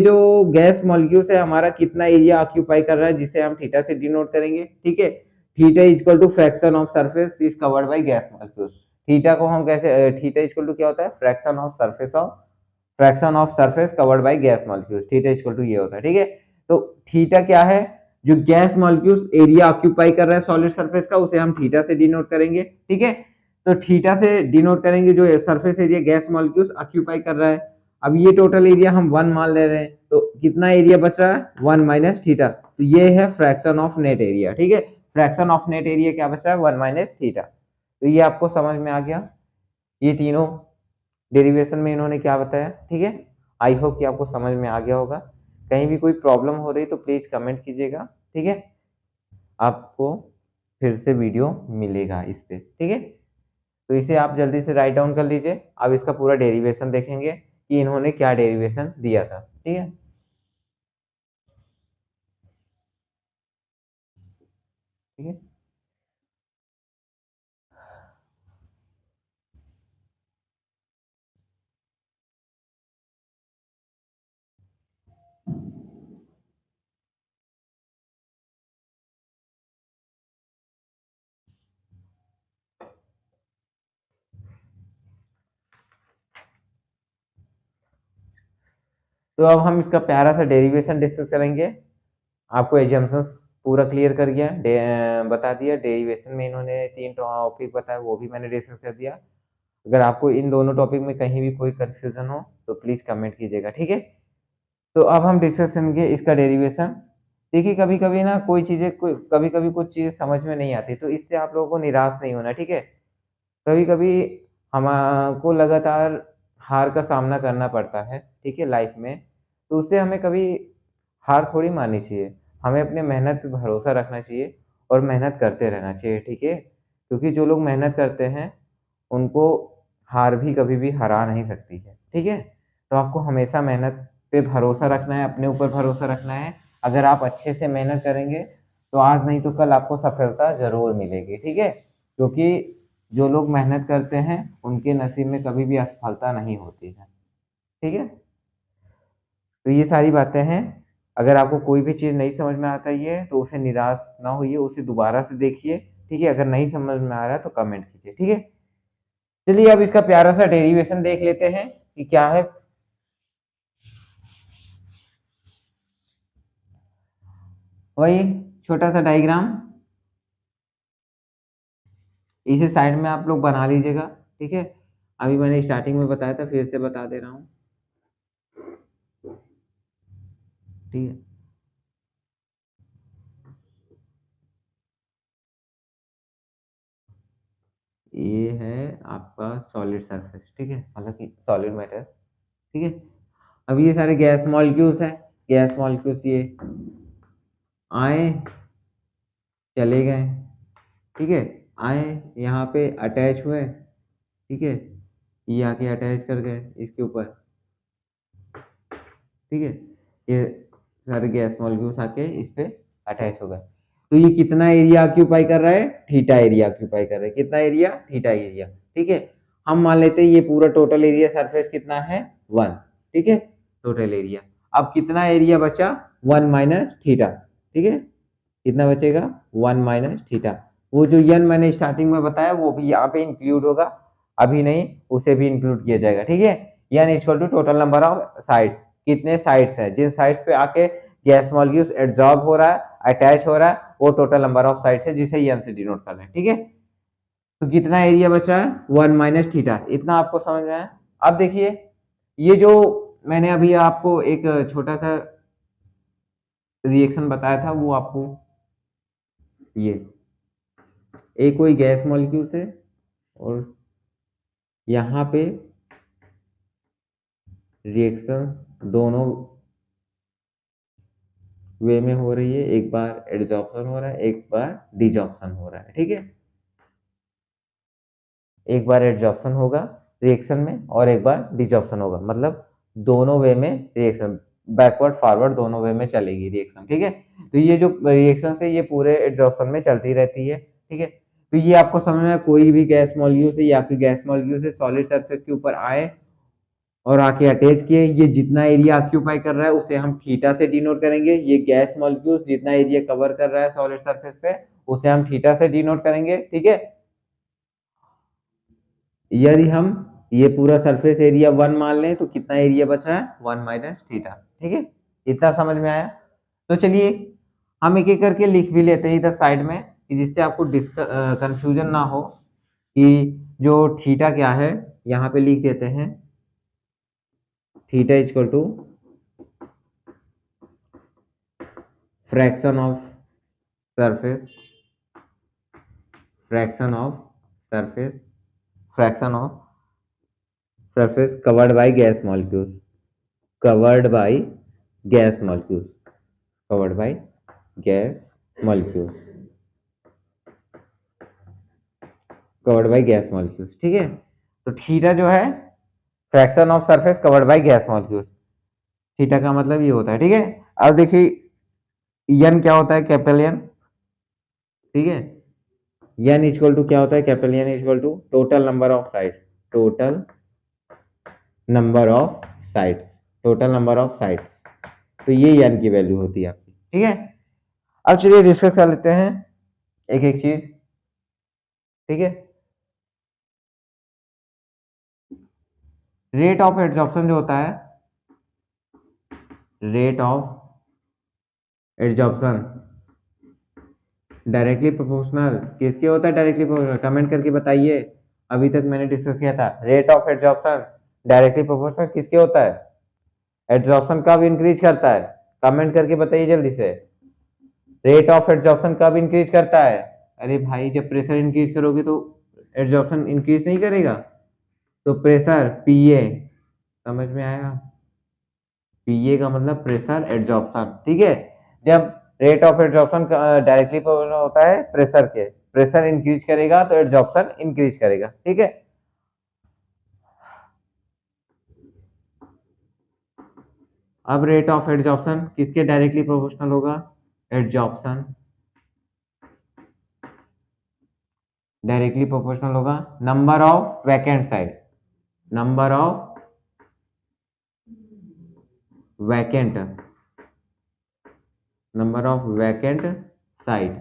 A: जो गैस मॉलिक्यूल्स है हमारा कितना एरिया ऑक्यूपाई कर रहा है, जिसे हम थीटा से डिनोट करेंगे। ठीक है, theta is equal to fraction of surface is covered by gas molecules. Theta को हम कैसे, थीटा इज इक्वल टू क्या होता है, fraction of surface covered by gas molecules, theta is equal to ये होता है। ठीक है, तो थीटा क्या है, जो गैस मॉलिक्यूल्स एरिया ऑक्यूपाई कर रहा है सॉलिड सरफेस का, उसे हम थीटा से डिनोट करेंगे। ठीक है, तो थीटा से डिनोट करेंगे जो surface area gas molecules occupy कर रहा है। अब ये टोटल एरिया हम 1 मान ले रहे हैं, तो कितना एरिया बच रहा है, 1 माइनस थीटा, तो ये है फ्रैक्शन ऑफ नेट एरिया। ठीक है, फ्रैक्शन ऑफ नेट एरिया क्या बच रहा है, 1 माइनस थीटा। तो ये आपको समझ में आ गया, ये तीनों डेरिवेशन में इन्होंने क्या बताया। ठीक है, आई होप कि आपको समझ में आ गया होगा। कहीं भी कोई प्रॉब्लम हो रही तो प्लीज कमेंट कीजिएगा। ठीक है, आपको फिर से वीडियो मिलेगा इस पे। ठीक है, तो इसे आप जल्दी से राइट डाउन कर लीजिए। अब इसका पूरा डेरिवेशन देखेंगे कि इन्होंने क्या डेरिवेशन दिया था। ठीक है, ठीक है, तो अब हम इसका प्यारा सा डेरिवेशन डिस्कस करेंगे। आपको एजम्पशंस पूरा क्लियर कर गया, बता दिया। डेरिवेशन में इन्होंने 3 टॉपिक बताया, वो भी मैंने डिस्कस कर दिया। अगर आपको इन दोनों टॉपिक में कहीं भी कोई कंफ्यूजन हो तो प्लीज कमेंट कीजिएगा। ठीक है, तो अब हम डिस्कस करेंगे इसका डेरिवेशन। देखिए कभी कभी ना कोई चीजें, कभी कभी कुछ चीजें समझ में नहीं आती, तो इससे आप लोगों को निराश नहीं होना। ठीक है, कभी कभी हमको लगातार हार का सामना करना पड़ता है, ठीक है, लाइफ में, तो उससे हमें कभी हार थोड़ी माननी चाहिए। हमें अपने मेहनत पे भरोसा रखना चाहिए और मेहनत करते रहना चाहिए। ठीक है, क्योंकि जो लोग मेहनत करते हैं उनको हार भी कभी भी हरा नहीं सकती है। ठीक है, तो आपको हमेशा मेहनत पे भरोसा रखना है, अपने ऊपर भरोसा रखना है। अगर आप अच्छे से मेहनत करेंगे तो आज नहीं तो कल आपको सफलता जरूर मिलेगी। ठीक है, क्योंकि जो लोग मेहनत करते हैं उनके नसीब में कभी भी असफलता नहीं होती है। ठीक है, तो ये सारी बातें हैं। अगर आपको कोई भी चीज़ नहीं समझ में आता है तो उसे निराश ना होइए, उसे दोबारा से देखिए। ठीक है, अगर नहीं समझ में आ रहा है तो कमेंट कीजिए। ठीक है, चलिए अब इसका प्यारा सा डेरिवेशन देख लेते हैं कि क्या है। वही छोटा सा डायग्राम, इसे साइड में आप लोग बना लीजिएगा। ठीक है, अभी मैंने स्टार्टिंग में बताया था, फिर से बता दे रहा हूँ, ठीक है। ये है आपका सॉलिड सरफेस, ठीक है, मतलब कि सॉलिड मैटर, ठीक है। अब ये सारे गैस मॉलिक्यूल्स हैं, गैस मॉलिक्यूल्स ये आए चले गए, ठीक है, आए यहाँ पे अटैच हुए, ठीक है, ये आके अटैच कर गए इसके ऊपर, ठीक है, ये सारे गैस मॉलिक्यूल्स आके इस पे अटैच हो गए। तो ये कितना एरिया ऑक्यूपाई कर रहा है, थीटा एरिया ऑक्यूपाई कर रहा है, कितना एरिया, थीटा एरिया, ठीक है। हम मान लेते हैं ये पूरा टोटल एरिया सरफेस कितना है, 1, ठीक है, टोटल एरिया। अब कितना एरिया बचा, 1 माइनस थीटा, ठीक है, कितना बचेगा, 1 माइनस थीटा। वो जो यन मैंने स्टार्टिंग में बताया वो भी यहाँ पे इंक्लूड होगा, अभी नहीं, उसे भी इंक्लूड किया जाएगा, ठीक है। N equal to total number of sites, कितने साइड्स हैं, जिन साइड्स पे आके गैस मॉलिक्यूल्स एब्जॉर्ब हो रहा है, अटैच हो रहा है, वो टोटल नंबर ऑफ साइड्स है, जिसे यन से डिनोट कर रहे हैं, ठीक है। तो कितना एरिया बच रहा है, 1 माइनस थीटा, इतना आपको समझ में आया। अब देखिए, ये जो मैंने अभी आपको एक छोटा सा रिएक्शन बताया था, वो आपको ये एक कोई गैस मॉलिक्यूल से और यहाँ पे रिएक्शन दोनों वे में हो रही है, एक बार एडजॉर्प्शन हो रहा है, एक बार डिजॉर्प्शन हो रहा है, ठीक है। एक बार एडजॉर्प्शन होगा रिएक्शन में और एक बार डिजॉर्प्शन होगा, मतलब दोनों वे में रिएक्शन, बैकवर्ड फॉरवर्ड दोनों वे में चलेगी रिएक्शन, ठीक है। तो ये जो रिएक्शन है ये पूरे एडजॉर्प्शन में चलती रहती है, ठीक है। तो ये आपको समझना है, कोई भी गैस मॉलिक्यूल से या फिर गैस मॉलिक्यूल से सॉलिड सरफेस के ऊपर आए और आके अटैच किए, ये जितना एरिया ऑक्यूपाई कर रहा है उसे हम थीटा से डिनोट करेंगे। ये गैस मॉलिक्यूल जितना एरिया कवर कर रहा है सॉलिड सरफेस पे उसे हम थीटा से डिनोट करेंगे, ठीक है। यदि हम ये पूरा सरफेस एरिया 1 मान लें तो कितना एरिया बच रहा है, 1 माइनस थीटा, ठीक है। इतना समझ में आया। तो चलिए हम एक एक करके लिख भी लेते हैं इधर साइड में, कि जिससे आपको कंफ्यूजन ना हो कि जो थीटा क्या है। यहाँ पे लिख देते हैं, theta equal to fraction of surface, fraction of surface, fraction of surface covered by gas molecules, covered by gas molecules, covered by gas molecules, covered by gas molecules, ठीक है। तो थीटा जो है fraction of surface covered by gas molecules, theta का मतलब ये होता है, ठीक है। अब देखिए यन क्या होता है, कैपिटल एन, ठीक है। एन इक्वल टू क्या होता है, capital n equal to total number of side, total number of side, total number of side. तो ये एन की वैल्यू होती है आपकी, ठीक है। अब चलिए डिस्कस कर लेते हैं एक एक चीज, ठीक है। रेट ऑफ एड्जॉर्प्शन जो होता है, rate of adsorption directly proportional किसके होता है, डायरेक्टली प्रोपोर्शनल, कमेंट करके बताइए। अभी तक मैंने डिस्कस किया था, rate of adsorption directly proportional किसके होता है, एड्जॉर्प्शन कब इंक्रीज करता है, कमेंट करके बताइए जल्दी से। रेट ऑफ एड्जॉर्प्शन कब इंक्रीज करता है, अरे भाई जब प्रेशर इंक्रीज करोगे तो एड्जॉर्प्शन इंक्रीज नहीं करेगा। तो प्रेशर पीए, समझ में आया, पीए का मतलब प्रेशर एड्जॉर्प्शन, ठीक है। जब रेट ऑफ एड्जॉर्प्शन डायरेक्टली होता है प्रेशर के, प्रेशर इंक्रीज करेगा तो एड्जॉर्प्शन इंक्रीज करेगा, ठीक है। अब रेट ऑफ एड्जॉर्प्शन किसके डायरेक्टली प्रोपोर्शनल होगा, एड्जॉर्प्शन डायरेक्टली प्रोपोर्शनल होगा number of vacant side, number of vacant, number of vacant side,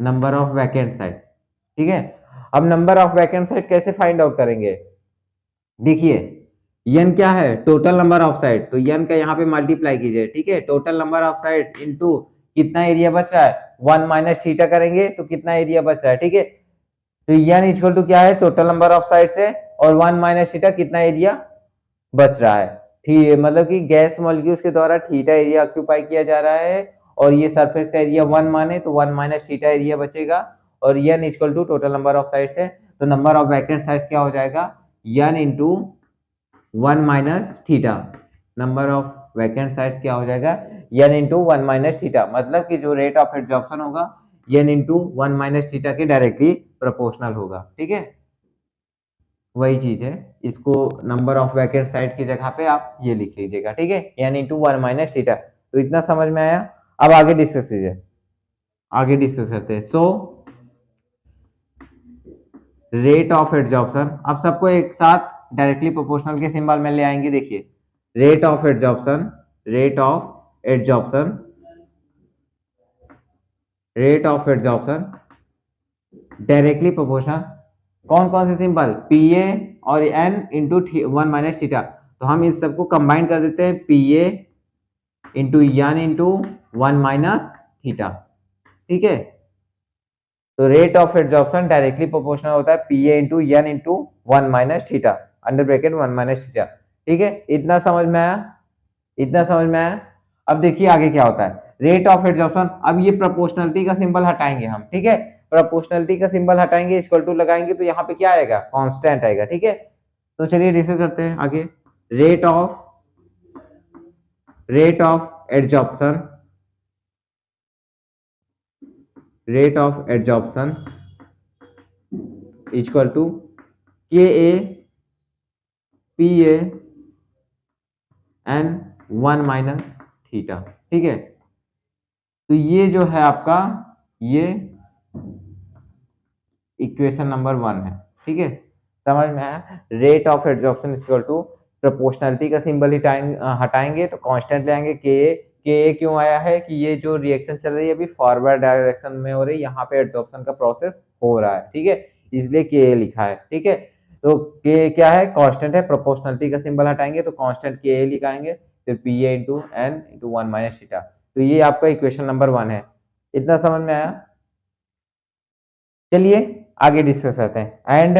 A: number of vacant side, ठीक है। अब नंबर ऑफ वैकेंट साइड कैसे फाइंड आउट करेंगे, देखिए यन क्या है, टोटल नंबर ऑफ साइड, तो यन का यहाँ पे मल्टीप्लाई कीजिए, ठीक है। Total number of side into कितना एरिया बच रहा है, 1 माइनस थीटा करेंगे तो कितना एरिया बच रहा है, ठीक है। तो यन इक्वल टू क्या है, टोटल नंबर ऑफ साइड से और 1 माइनस थीटा कितना एरिया बच रहा है, ठीक, मतलब कि गैस मॉलिक्यूल्स के द्वारा थीटा एरिया ऑक्यूपाई किया जा रहा है और ये सरफेस का एरिया 1 माने तो 1 माइनस थीटा एरिया बचेगा और n equal to total number of sides है, तो नंबर ऑफ वैकेंट साइड्स क्या हो जाएगा n into 1 minus theta, number of vacant sides क्या हो जाएगा n इंटू 1 माइनस थीटा, मतलब कि जो रेट ऑफ एब्जॉर्प्शन होगा n इंटू 1 माइनस थीटा के डायरेक्टली प्रोपोर्शनल होगा, ठीक है, वही चीज है, इसको नंबर ऑफ वैकेंट साइड की जगह पे आप ये लिख लीजिएगा, ठीक है, n इंटू 1 माइनस थीटा। तो इतना समझ में आया, अब आगे डिस्कस कीजिए, आगे डिस्कस करते हैं। सो रेट ऑफ एब्जॉर्प्शन, अब सबको एक साथ डायरेक्टली प्रोपोर्शनल के सिंबल में ले आएंगे, देखिए rate of absorption, rate of absorption, rate of absorption directly proportional, कौन कौन से सिंबल, पी ए और एन इंटू 1 माइनस थीटा, तो हम इन सबको कंबाइन कर देते हैं, p a into N into 1 minus theta, ठीक है, तो rate of absorption directly proportional होता है p a into N into 1 minus theta, under bracket 1 minus theta, ठीक है, इतना समझ में आया, इतना समझ में आया। अब देखिए आगे क्या होता है, रेट ऑफ एब्जॉर्प्शन, अब ये प्रोपोर्शनलिटी का सिंबल हटाएंगे हम, ठीक है, प्रोपोर्शनलिटी का सिंबल हटाएंगे, इक्वल टू लगाएंगे तो यहाँ पे क्या आएगा, कांस्टेंट आएगा, ठीक है, तो चलिए डिस्कस करते हैं आगे, rate of absorption, rate of absorption equal to K A P A N 1 minus theta, ठीक है, तो ये जो है आपका ये इक्वेशन नंबर 1 है, ठीक है, समझ में आया, rate of absorption equal to proportionality का सिंबल हटाएंगे तो कांस्टेंट ले आएंगे के ए क्यों आया है कि ये जो रिएक्शन चल रही है अभी फॉरवर्ड डायरेक्शन में हो रही है, यहाँ पे एब्जॉर्प्शन का प्रोसेस हो रहा है, ठीक है, इसलिए के ए लिखा है, ठीक है, तो के क्या है, कांस्टेंट है, प्रोपोर्शनलिटी का सिंबल हटाएंगे तो कांस्टेंट के ए लिखाएंगे, फिर p a into N into 1 minus theta, तो ये आपका इक्वेशन नंबर 1 है, इतना समझ में आया। चलिए आगे डिस्कस करते हैं, एंड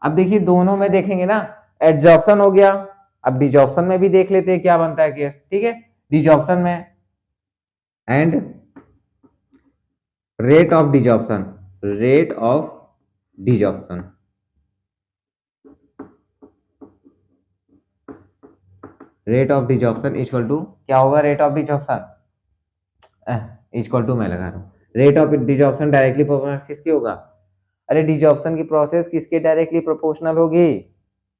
A: अब देखिए दोनों में देखेंगे ना, एड्जॉर्प्शन हो गया, अब डिजॉर्प्शन में भी देख लेते हैं क्या बनता है केस, ठीक है, डिजॉर्प्शन में and rate of desorption, rate of desorption, rate of desorption equal to क्या होगा, rate of desorption equal to मैं लगा रहा हूँ, rate of desorption directly proportional किसके होगा, अरे डिजॉर्प्शन की प्रोसेस किसके डायरेक्टली प्रोपोर्शनल होगी,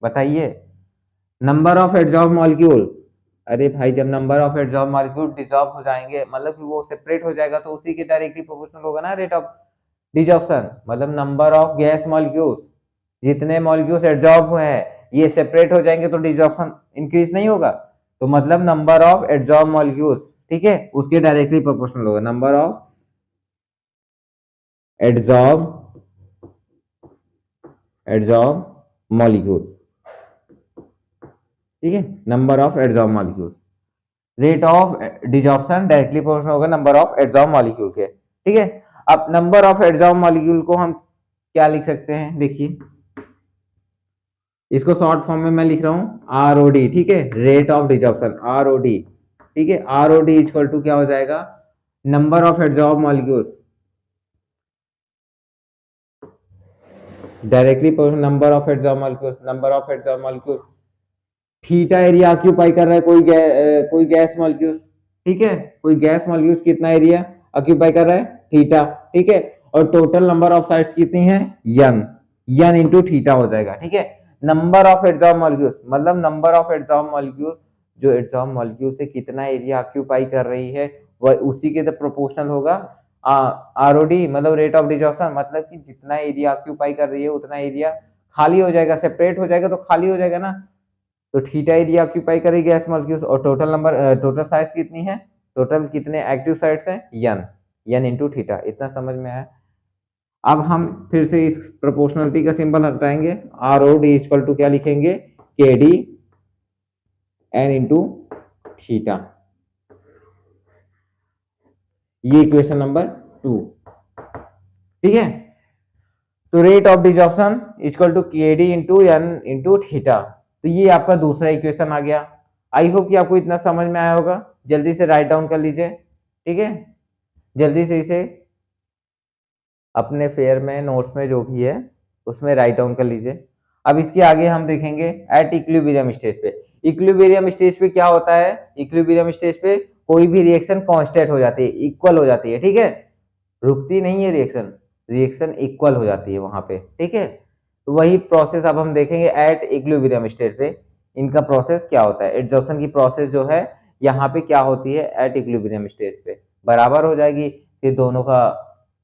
A: बताइए, नंबर ऑफ एडजॉर्ब मॉलिक्यूल, अरे भाई जब नंबर ऑफ एडजॉर्ब मॉलिक्यूल डिजॉर्ब हो जाएंगे मतलब कि वो सेपरेट हो जाएगा तो उसी के डायरेक्टली प्रोपोर्शनल होगा ना रेट ऑफ डिजॉर्प्शन, मतलब नंबर ऑफ गैस मॉलिक्यूल, जितने मॉलिक्यूल्स एडजॉर्ब हुए हैं ये सेपरेट हो जाएंगे तो डिजॉर्प्शन इंक्रीज नहीं होगा, तो मतलब नंबर ऑफ एडजॉर्ब मॉलिक्यूल्स, ठीक है, उसके डायरेक्टली प्रोपोर्शनल होगा, नंबर ऑफ एडजॉर्ब मॉलिक्यूल, ठीक है, number of adsorb molecule, rate of desorption directly proportional होगा नंबर ऑफ एडजॉर्ब मॉलिक्यूल के, ठीक है, अब नंबर ऑफ एडजॉर्ब मॉलिक्यूल को हम क्या लिख सकते हैं, देखिए इसको शॉर्ट फॉर्म में मैं लिख रहा हूं आरओडी, ठीक है, रेट ऑफ डिजॉर्प्शन आरओडी, ठीक है, आरओडी इक्वल टू क्या हो जाएगा, number of adsorb molecules directly number of adsorb molecules, number of adsorb molecules, theta area occupy कर रहा है कोई गैस मॉलिक्यूल, ठीक है, कोई गैस मॉलिक्यूल कितना एरिया ऑक्यूपाई कर रहा है थीटा, ठीक है, और टोटल नंबर ऑफ साइड्स कितनी है यन इंटू थीटा हो जाएगा, ठीक है, नंबर ऑफ एडजॉर्ब मॉलिक्यूल मतलब नंबर ऑफ एडजॉर्ब मॉलिक्यूल जो एडजॉर्ब मॉलिक्यूल से कितना एरिया ऑक्यूपाई कर रही है वह उसी के प्रोपोर्शनल होगा आरओडी, मतलब रेट ऑफ डिजॉर्प्शन, मतलब कि जितना एरिया ऑक्यूपाई कर रही है उतना एरिया खाली हो जाएगा, सेपरेट हो जाएगा तो खाली हो जाएगा ना, तो थीटा एरिया ऑक्यूपाई करेगी गैस मॉलिक्यूल्स और टोटल साइज कितनी है, टोटल कितने एक्टिव साइड्स हैं यन इंटू थीटा, इतना समझ में आया। अब हम फिर से इस प्रोपोर्शनलिटी का सिंबल हटाएंगे, R O D equal to क्या लिखेंगे, K D N into theta, ये इक्वेशन नंबर 2, ठीक है, तो rate of desorption equal to के D into N into theta. तो ये आपका दूसरा इक्वेशन आ गया। आई होप कि आपको इतना समझ में आया होगा। जल्दी से राइट डाउन कर लीजिए, ठीक है, जल्दी से इसे अपने फेयर में नोट्स में जो भी है उसमें राइट डाउन कर लीजिए। अब इसके आगे हम देखेंगे एट इक्विलिब्रियम स्टेज पे। इक्विलिब्रियम स्टेज पे क्या होता है, इक्विलिब्रियम स्टेज पे कोई भी रिएक्शन कांस्टेंट हो जाती है, इक्वल हो जाती है, ठीक है, रुकती नहीं है रिएक्शन, रिएक्शन इक्वल हो जाती है वहां पे, ठीक है। तो वही प्रोसेस अब हम देखेंगे एट इक्विलिब्रियम स्टेज पे। इनका प्रोसेस क्या होता है, एडजॉर्प्शन की प्रोसेस जो है यहाँ पे क्या होती है एट इक्विलिब्रियम स्टेज पे, बराबर हो जाएगी। फिर दोनों का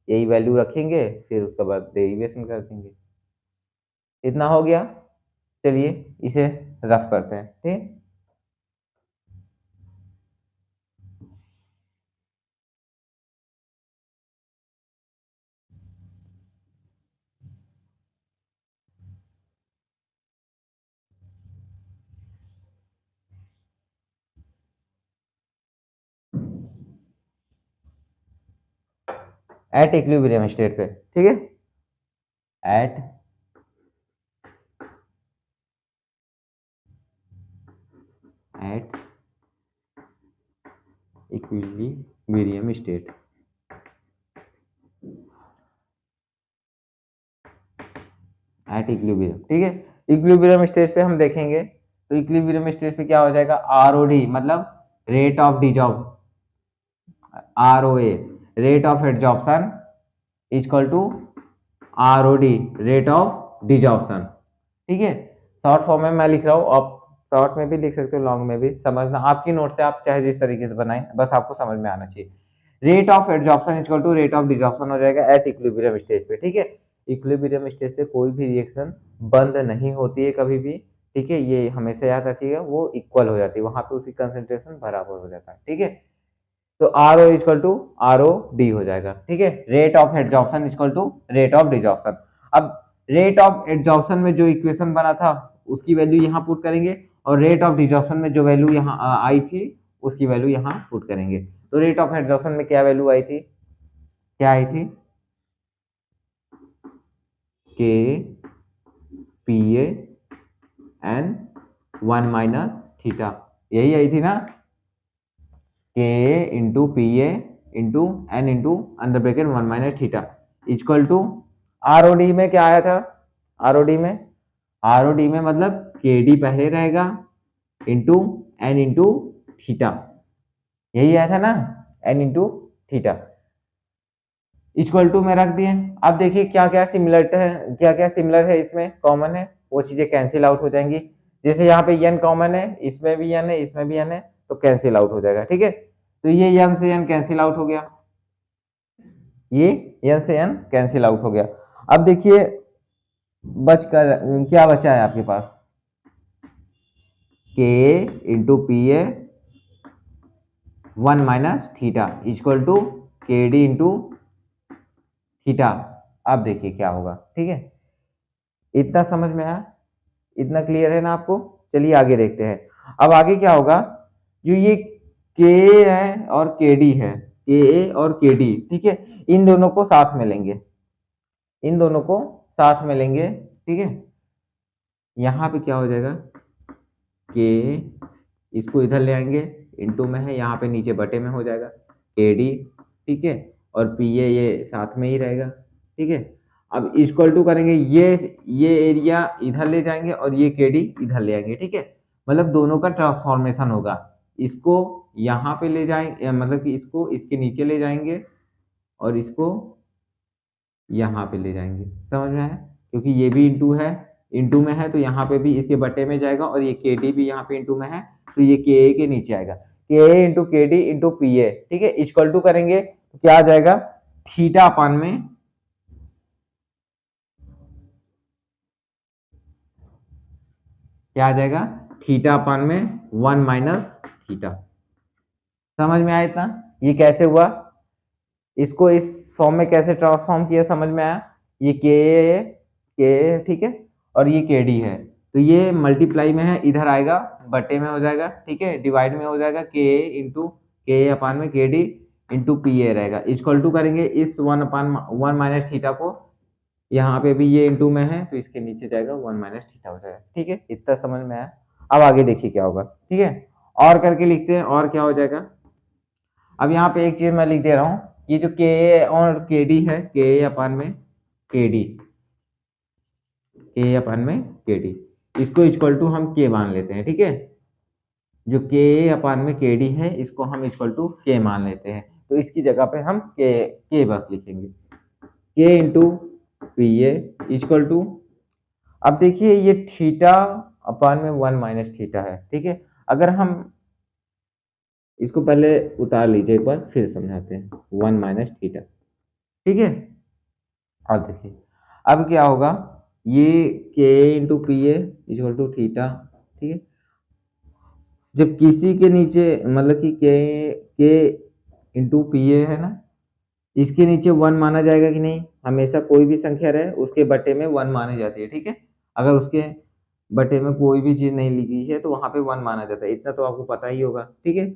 A: यही वैल्यू रखेंगे, फिर उसके बाद डेरिवेशन कर देंगे। इतना हो गया, चलिए इसे रफ करते हैं, ठीक। एट इक्विलिब्रियम स्टेट पे, ठीक है, at at equilibrium state, at equilibrium, ठीक है। इक्विलिब्रियम स्टेज पे हम देखेंगे तो इक्विलिब्रियम स्टेज पे क्या हो जाएगा, आरओडी मतलब rate of desorb, ROA rate of adsorption equal to ROD rate of desorption, ठीक है। शॉर्ट फॉर्म में मैं लिख रहा हूँ, आप शॉर्ट में भी लिख सकते हो, लॉन्ग में भी, समझना आपकी नोट से, आप चाहे जिस तरीके से बनाएं, बस आपको समझ में आना चाहिए। Rate of adsorption equal to rate of desorption हो जाएगा एट इक्विलिब्रियम स्टेज पे, ठीक है। इक्विलिब्रियम स्टेज पे कोई भी रिएक्शन बंद नहीं होती है कभी भी, ठीक है, ये हमेशा याद रखिएगा, वो इक्वल हो जाती है, वहां पे उसकी कंसेंट्रेशन बराबर हो जाता है, ठीक है। तो r o equal to r O d हो जाएगा, ठीक है। Rate of adsorption equal to rate of desorption. अब रेट ऑफ एडजॉर्प्शन में जो इक्वेशन बना था उसकी वैल्यू यहाँ पुट करेंगे, और रेट ऑफ डिजॉर्प्शन में जो वैल्यू यहाँ आई थी उसकी वैल्यू यहाँ पुट करेंगे। तो रेट ऑफ एडजॉर्प्शन में क्या वैल्यू आई थी, क्या आई थी, के पी एन 1 माइनस थीटा, यही आई थी ना, K into P into N into under bracket 1 minus theta equal to ROD में क्या आया था, आरओडी में मतलब के डी पहले रहेगा इंटू एन इंटू थीटा, यही आया था ना, n into theta equal to में रख दिए। अब देखिए क्या क्या सिमिलर है, क्या क्या सिमिलर है इसमें कॉमन है, वो चीजें कैंसिल आउट हो जाएंगी। जैसे यहाँ पे एन कॉमन है, इसमें भी एन है, इसमें भी एन है, तो कैंसिल आउट हो जाएगा, ठीक है। तो ये एन से एन कैंसिल आउट हो गया, ये एन से एन कैंसिल आउट हो गया। अब देखिए बचकर क्या बचा है आपके पास, k into p a 1 minus theta equal to के डी इंटू थीटा। अब देखिए क्या होगा, ठीक है, इतना समझ में आया, इतना क्लियर है ना आपको। चलिए आगे देखते हैं। अब आगे क्या होगा, जो ये के है और के डी है, के ए और के डी, ठीक है, इन दोनों को साथ में लेंगे, इन दोनों को साथ में लेंगे, ठीक है। यहाँ पे क्या हो जाएगा, के इसको इधर ले आएंगे, इनटू में है, यहाँ पे नीचे बटे में हो जाएगा के डी, ठीक है, और पी ए ये साथ में ही रहेगा, ठीक है। अब इक्वल टू करेंगे, ये एरिया इधर ले जाएंगे और ये के डी इधर ले आएंगे, ठीक है, मतलब दोनों का ट्रांसफॉर्मेशन होगा। इसको यहाँ पे ले जाएंगे, मतलब कि इसको इसके नीचे ले जाएंगे और इसको यहाँ पे ले जाएंगे, समझ में आया, क्योंकि ये भी इंटू है, इंटू में है, तो यहाँ पे भी इसके बटे में जाएगा, और ये के डी भी यहाँ पे इंटू में है, तो ये के ए के नीचे आएगा, के ए इंटू के डी इंटू पी ए, ठीक है। इक्वल टू करेंगे तो क्या आ जाएगा, थीटा अपान में क्या आ जाएगा, थीटा अपान में 1 माइनस थीटा। समझ में आया इतना, ये कैसे हुआ, इसको इस फॉर्म में कैसे ट्रांसफॉर्म किया, समझ में आया। ये के ठीक है, और ये के डी है, तो ये मल्टीप्लाई में है, इधर आएगा बटे में हो जाएगा, ठीक है, डिवाइड में हो जाएगा, के इंटू के अपान में के डी इंटू पी ए रहेगा। इक्वल टू करेंगे इस 1 माइनस थीटा को यहाँ पे भी ये इंटू में है तो इसके नीचे जाएगा 1 माइनस थीटा हो जाएगा। ठीक है, इतना समझ में आया। अब आगे देखिए क्या होगा। ठीक है, और करके लिखते हैं और क्या हो जाएगा। अब यहाँ पे एक चीज मैं लिख दे रहा हूँ, ये जो के ए और के डी है, के ए अपान में के डी, के अपान में के डी, इसको इक्वल टू हम के मान लेते हैं। ठीक है, जो के ए अपान में के डी है इसको हम इक्वल टू के मान लेते हैं, तो इसकी जगह पे हम के बस लिखेंगे, k into p a equal to, अब देखिए ये थीटा अपान में 1 माइनस थीटा है। ठीक है, अगर हम इसको पहले उतार लीजिए एक बार फिर समझाते हैं, 1 माइनस थीटा। ठीक है, और देखिए अब क्या होगा, ये k into p a equal to theta. ठीक है, जब किसी के नीचे मतलब कि के इंटू पी ए है ना, इसके नीचे 1 माना जाएगा कि नहीं, हमेशा कोई भी संख्या रहे उसके बटे में 1 मानी जाती है। ठीक है, अगर उसके बटे में कोई भी चीज नहीं लिखी है तो वहां पे 1 माना जाता है, इतना तो आपको पता ही होगा। ठीक है,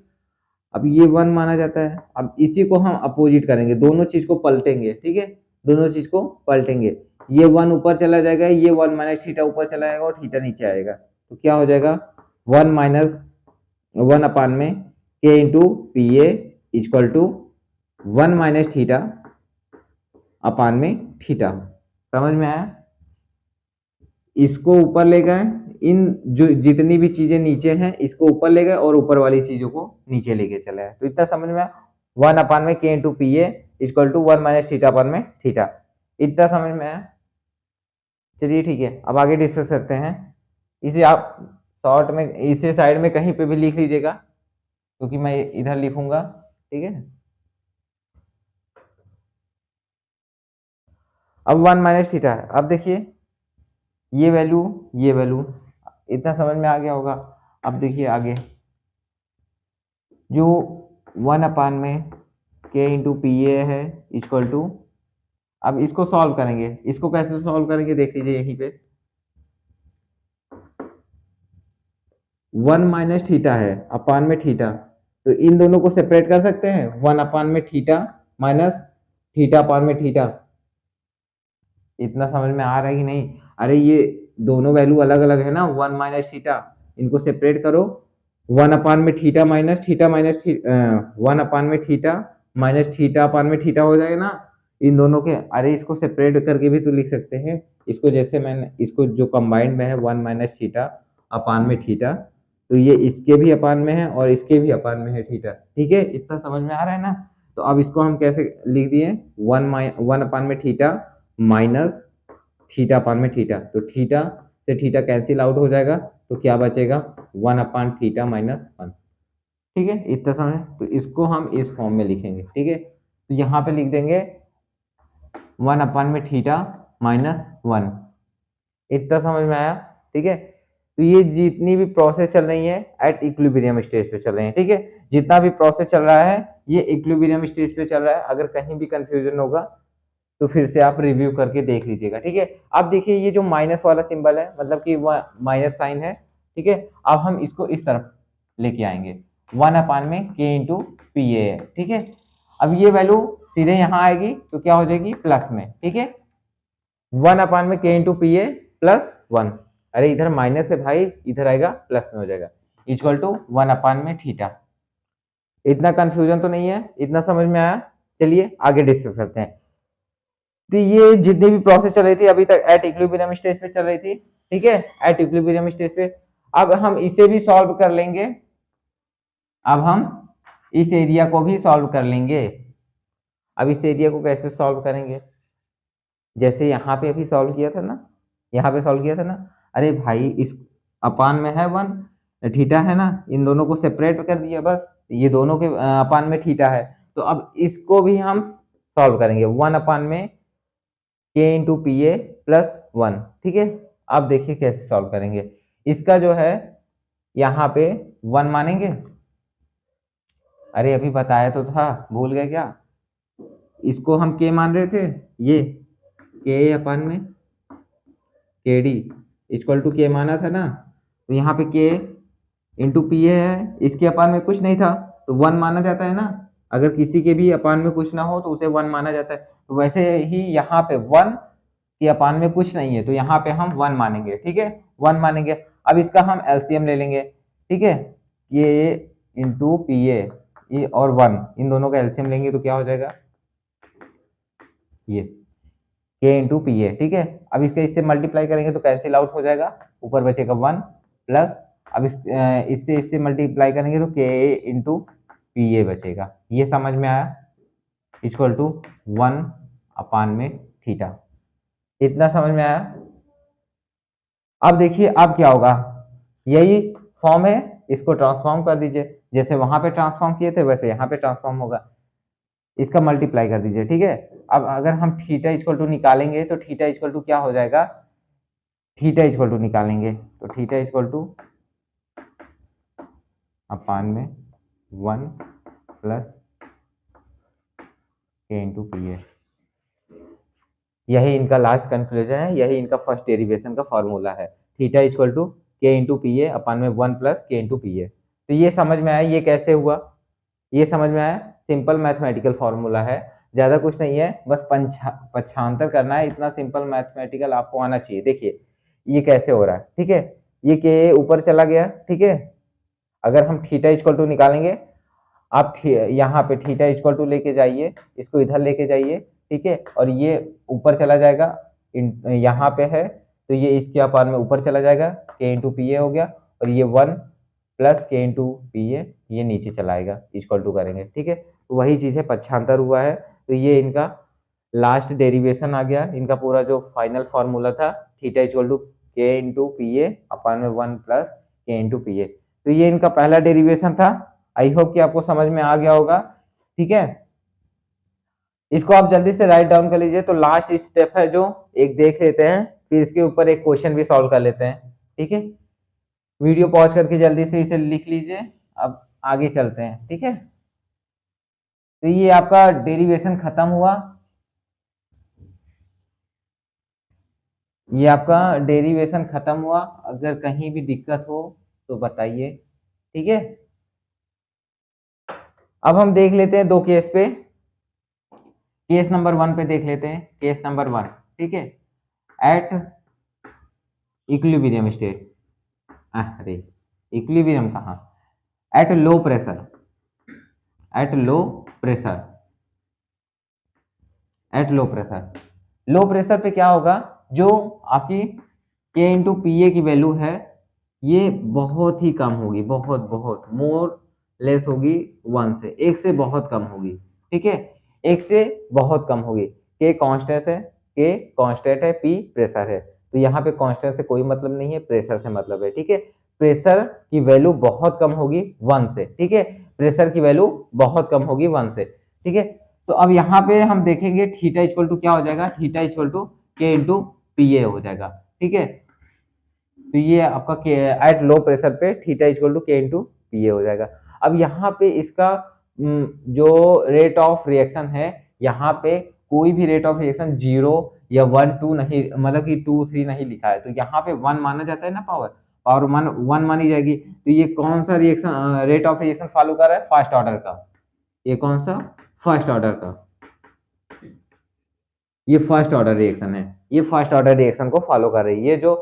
A: अब ये 1 माना जाता है, अब इसी को हम अपोजिट करेंगे, दोनों चीज को पलटेंगे। ठीक है, दोनों चीज को पलटेंगे, ये 1 ऊपर चला जाएगा, ये 1 माइनस थीटा ऊपर चला जाएगा और थीटा नीचे आएगा, तो क्या हो जाएगा 1 माइनस 1 अपान में k into p a equal to 1 minus theta upon में थीटा। समझ में आया, इसको ऊपर ले गए, इन जो जितनी भी चीजें नीचे हैं इसको ऊपर ले गए और ऊपर वाली चीजों को नीचे लेके चले आए, तो इतना समझ में आया। 1 अपान में k into p a equal to 1 minus theta upon में थीटा, इतना समझ में आया। चलिए ठीक है, अब आगे डिस्कस करते हैं। इसे आप शॉर्ट में इसे साइड में कहीं पे भी लिख लीजिएगा क्योंकि मैं इधर लिखूंगा। ठीक है, अब 1 माइनस थीटा है, अब देखिए ये वैल्यू इतना समझ में आ गया होगा। अब देखिए आगे जो 1 अपान में के इंटू पी ए है इक्वल टू, अब इसको सॉल्व करेंगे, इसको कैसे सॉल्व करेंगे देख लीजिए यहीं पे, 1 माइनस थीटा है अपान में थीटा, तो इन दोनों को सेपरेट कर सकते हैं, 1 अपान में थीटा माइनस थीटा अपान में थीटा, इतना समझ में आ रहा है कि नहीं। अरे ये दोनों वैल्यू अलग अलग है ना, 1 माइनस थीटा, इनको सेपरेट करो, 1 अपान में theta minus theta minus 1 upon में थीटा माइनस थीटा अपान में थीटा हो जाएगा ना इन दोनों के। अरे इसको सेपरेट करके भी तो लिख सकते हैं, इसको जैसे मैंने इसको जो कंबाइंड में है 1 माइनस थीटा अपान में थीटा, तो ये इसके भी अपान में है और इसके भी अपान में है थीटा। ठीक है, इतना समझ में आ रहा है ना। तो अब इसको हम कैसे लिख दिए, 1 अपान में थीटा माइनस थीटा अपान में थीटा, तो थीटा से थीटा कैंसिल आउट हो जाएगा, तो क्या बचेगा 1 अपान थीटा माइनस 1। ठीक है, इतना समझ, तो इसको हम इस फॉर्म में लिखेंगे। ठीक है, तो यहाँ पे लिख देंगे 1 अपान में थीटा माइनस 1, इतना समझ में आया। ठीक है, तो ये जितनी भी प्रोसेस चल रही है एट इक्विलिब्रियम स्टेज पे चल रही है। ठीक है, जितना भी प्रोसेस चल रहा है ये इक्विलिब्रियम स्टेज पे चल रहा है, अगर कहीं भी कंफ्यूजन होगा तो फिर से आप रिव्यू करके देख लीजिएगा। ठीक है, अब देखिए ये जो माइनस वाला सिंबल है मतलब कि माइनस साइन है। ठीक है, अब हम इसको इस तरफ लेके आएंगे, 1 अपान में के इंटू पी ए है। ठीक है, अब ये वैल्यू सीधे यहाँ आएगी तो क्या हो जाएगी प्लस में। ठीक है, 1 अपान में के इंटू पी ए प्लस 1, अरे इधर माइनस है भाई, इधर आएगा प्लस में हो जाएगा, इक्वल टू 1 अपान में थीटा। इतना कंफ्यूजन तो नहीं है, इतना समझ में आया। चलिए आगे डिस्कस करते हैं। तो ये जितनी भी प्रोसेस चल रही थी अभी तक एट इक्विलिब्रियम स्टेज पे चल रही थी। ठीक है, एट इक्विलिब्रियम स्टेज पे, अब हम इसे भी सॉल्व कर लेंगे, अब हम इस एरिया को भी सॉल्व कर लेंगे। अब इस एरिया को कैसे सॉल्व करेंगे, जैसे यहाँ पे अभी सॉल्व किया था ना, यहाँ पे सॉल्व किया था ना, अरे भाई इस अपान में है 1 थीटा है ना, इन दोनों को सेपरेट कर दिया बस, ये दोनों के अपान में थीटा है, तो अब इसको भी हम सॉल्व करेंगे, 1 अपान में के इंटू पी ए प्लस 1। ठीक है, अब देखिए कैसे सॉल्व करेंगे, इसका जो है यहाँ पे 1 मानेंगे, अरे अभी बताया तो था, भूल गए क्या, इसको हम के मान रहे थे, ये के अपान में के डी इक्वल टू के माना था ना, तो यहाँ पे के इंटू पी ए है, इसके अपान में कुछ नहीं था तो 1 माना जाता है ना, अगर किसी के भी अपान में कुछ ना हो तो उसे 1 माना जाता है, तो वैसे ही यहाँ पे 1 कि अपान में कुछ नहीं है, तो यहाँ पे हम 1 मानेंगे, ठीक है, 1 मानेंगे। अब इसका हम एलसीएम ले लेंगे, ठीक है, ये इंटू पी ए और 1, इन दोनों का एलसीएम लेंगे तो क्या हो जाएगा, ये के इंटू पी ए, ठीक है। अब इसके इससे मल्टीप्लाई करेंगे तो कैंसिल आउट हो जाएगा, ऊपर बचेगा 1 प्लस, अब इससे इससे मल्टीप्लाई करेंगे तो के इंटू पी ए बचेगा। ये समझ में आया, इक्वल टू 1 अपान में थीटा, इतना समझ में आया। अब देखिए अब क्या होगा, यही फॉर्म है, इसको ट्रांसफॉर्म कर दीजिए, जैसे वहां पे ट्रांसफॉर्म किए थे वैसे यहाँ पे ट्रांसफॉर्म होगा, इसका मल्टीप्लाई कर दीजिए, ठीक है। अब अगर हम थीटा इक्वल टू निकालेंगे तो थीटा इक्वल टू क्या हो जाएगा, थीटा इक्वल टू निकालेंगे तो थीटा इक्वल टू अपान में 1 प्लस के इंटू पी ए, यही इनका लास्ट कंक्लूजन है, यही इनका फर्स्ट डेरिवेशन का फॉर्मूला है, theta equal to k into p ए अपान में 1 प्लस के इंटू पी ए। तो ये समझ में आया ये कैसे हुआ, ये समझ में आया, सिंपल मैथमेटिकल फॉर्मूला है, ज्यादा कुछ नहीं है, बस पक्षांतर करना है, इतना सिंपल मैथमेटिकल आपको आना चाहिए। देखिए ये कैसे हो रहा है, ठीक है, ये के ऊपर चला गया, ठीक है, अगर हम थीटा इक्वल टू निकालेंगे, आप यहाँ पे थीटा इक्वल टू लेके जाइए, इसको इधर लेके जाइए, ठीक है, और ये ऊपर चला जाएगा, यहाँ पे है तो ये इसके अपार में ऊपर चला जाएगा, के इंटू पी ए हो गया, और ये 1 प्लस के इंटू पी ए ये नीचे चलाएगा, इक्वल टू करेंगे, ठीक है, तो वही चीज है, पक्षांतर हुआ है, तो ये इनका लास्ट डेरिवेशन आ गया, इनका पूरा जो फाइनल फॉर्मूला था, theta equal to k into p ए अपान में 1 प्लस के इंटू पी ए, तो ये इनका पहला डेरिवेशन था। आई होप कि आपको समझ में आ गया होगा, ठीक है। इसको आप जल्दी से राइट डाउन कर लीजिए, तो लास्ट स्टेप है जो एक देख लेते हैं, फिर इसके ऊपर एक क्वेश्चन भी सॉल्व कर लेते हैं, ठीक है। वीडियो पॉज करके जल्दी से इसे लिख लीजिए, अब आगे चलते हैं, ठीक है। तो ये आपका डेरिवेशन खत्म हुआ, ये आपका डेरिवेशन खत्म हुआ, अगर कहीं भी दिक्कत हो तो बताइए, ठीक है। अब हम देख लेते हैं दो केस पे, केस नंबर 1 पे देख लेते हैं, केस नंबर 1, ठीक है, एट इक्विलिब्रियम स्टेट, अरे इक्विलिब्रियम कहाँ, at low pressure, at low pressure, at low pressure, low pressure पे क्या होगा, जो आपकी के इंटू पी ए की वैल्यू है ये बहुत ही कम होगी, बहुत बहुत मोर लेस होगी 1 से, 1 से बहुत कम होगी, ठीक है, 1 से बहुत कम होगी, के कांस्टेंट है, के कांस्टेंट है, पी प्रेशर है, तो यहाँ पे कांस्टेंट से कोई मतलब नहीं है, प्रेशर से मतलब है, ठीक है, प्रेशर की वैल्यू बहुत कम होगी 1 से, ठीक है, प्रेशर की वैल्यू बहुत कम होगी 1 से, ठीक है। तो अब यहाँ पे हम देखेंगे थीटा इक्वल टू क्या हो जाएगा, theta equal to k into p ए हो जाएगा, ठीक है, तो ये आपका के एट लो प्रेशर पे theta equal to k into p ए हो जाएगा। अब यहाँ पे इसका जो रेट ऑफ रिएक्शन है, यहाँ पे कोई भी रेट ऑफ रिएक्शन 0 या 1 2 नहीं, मतलब कि 2 3 नहीं लिखा है, तो यहाँ पे 1 माना जाता है ना, पावर पावर 1 मानी जाएगी, तो ये कौन सा reaction rate of reaction follow कर रहा है, फर्स्ट ऑर्डर का, ये कौन सा, फर्स्ट ऑर्डर का, ये फर्स्ट ऑर्डर रिएक्शन है, ये फर्स्ट ऑर्डर रिएक्शन को फॉलो कर रही है, ये जो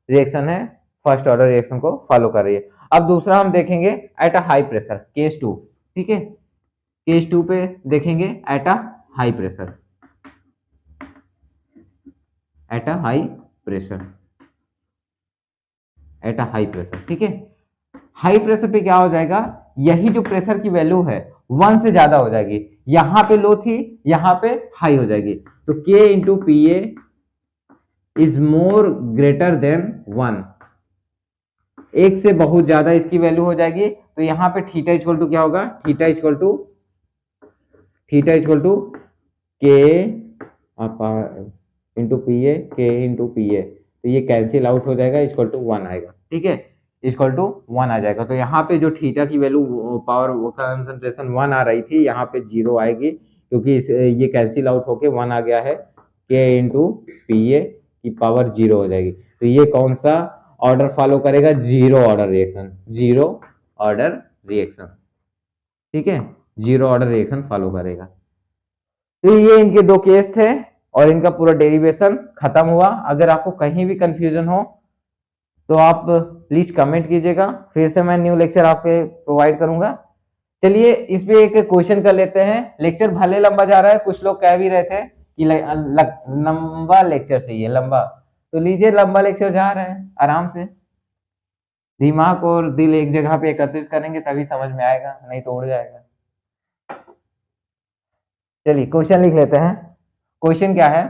A: रिएक्शन है फर्स्ट ऑर्डर रिएक्शन को फॉलो कर रही है। अब दूसरा हम देखेंगे at a high pressure, case 2, ठीक है, केस 2 पे देखेंगे at a high pressure, at a high pressure, at a high pressure, ठीक है, हाई प्रेशर पे क्या हो जाएगा, यही जो प्रेशर की वैल्यू है 1 से ज्यादा हो जाएगी, यहां पे लो थी, यहां पे हाई हो जाएगी, तो के into p A is more greater than 1, 1 से बहुत ज्यादा इसकी वैल्यू हो जाएगी, तो यहाँ पे थीटा इक्वल टू क्या होगा, theta equal to k into p ए, के इंटू पी ए, तो ये कैंसिल आउट हो जाएगा, इक्वल टू 1 आएगा, ठीक है, इक्वल टू 1 आ जाएगा, तो यहाँ पे जो थीटा की वैल्यू पावर कंसंट्रेशन 1 आ रही थी, यहाँ पे 0 आएगी, क्योंकि ये कैंसिल आउट होके 1 आ गया है, के इंटू पी ए की पावर 0 हो जाएगी, तो ये कौन सा ऑर्डर फॉलो करेगा, zero order reaction, zero order reaction, ठीक है, जीरो ऑर्डर रिएक्शन फॉलो करेगा। तो ये इनके दो केस थे, और इनका पूरा डेरिवेशन खत्म हुआ। अगर आपको कहीं भी कंफ्यूजन हो तो आप प्लीज कमेंट कीजिएगा, फिर से मैं न्यू लेक्चर आपके प्रोवाइड करूंगा। चलिए इस पे एक क्वेश्चन कर लेते हैं। लेक्चर भले लंबा जा रहा है, कुछ लोग कह भी रहे थे कि लंबा लेक्चर चाहिए, लंबा, तो लीजिए लंबा लेक्चर जा रहा है। आराम से दिमाग और दिल एक जगह पे एकत्रित करेंगे तभी समझ में आएगा, नहीं तो उड़ जाएगा। चलिए क्वेश्चन लिख लेते हैं। क्वेश्चन क्या है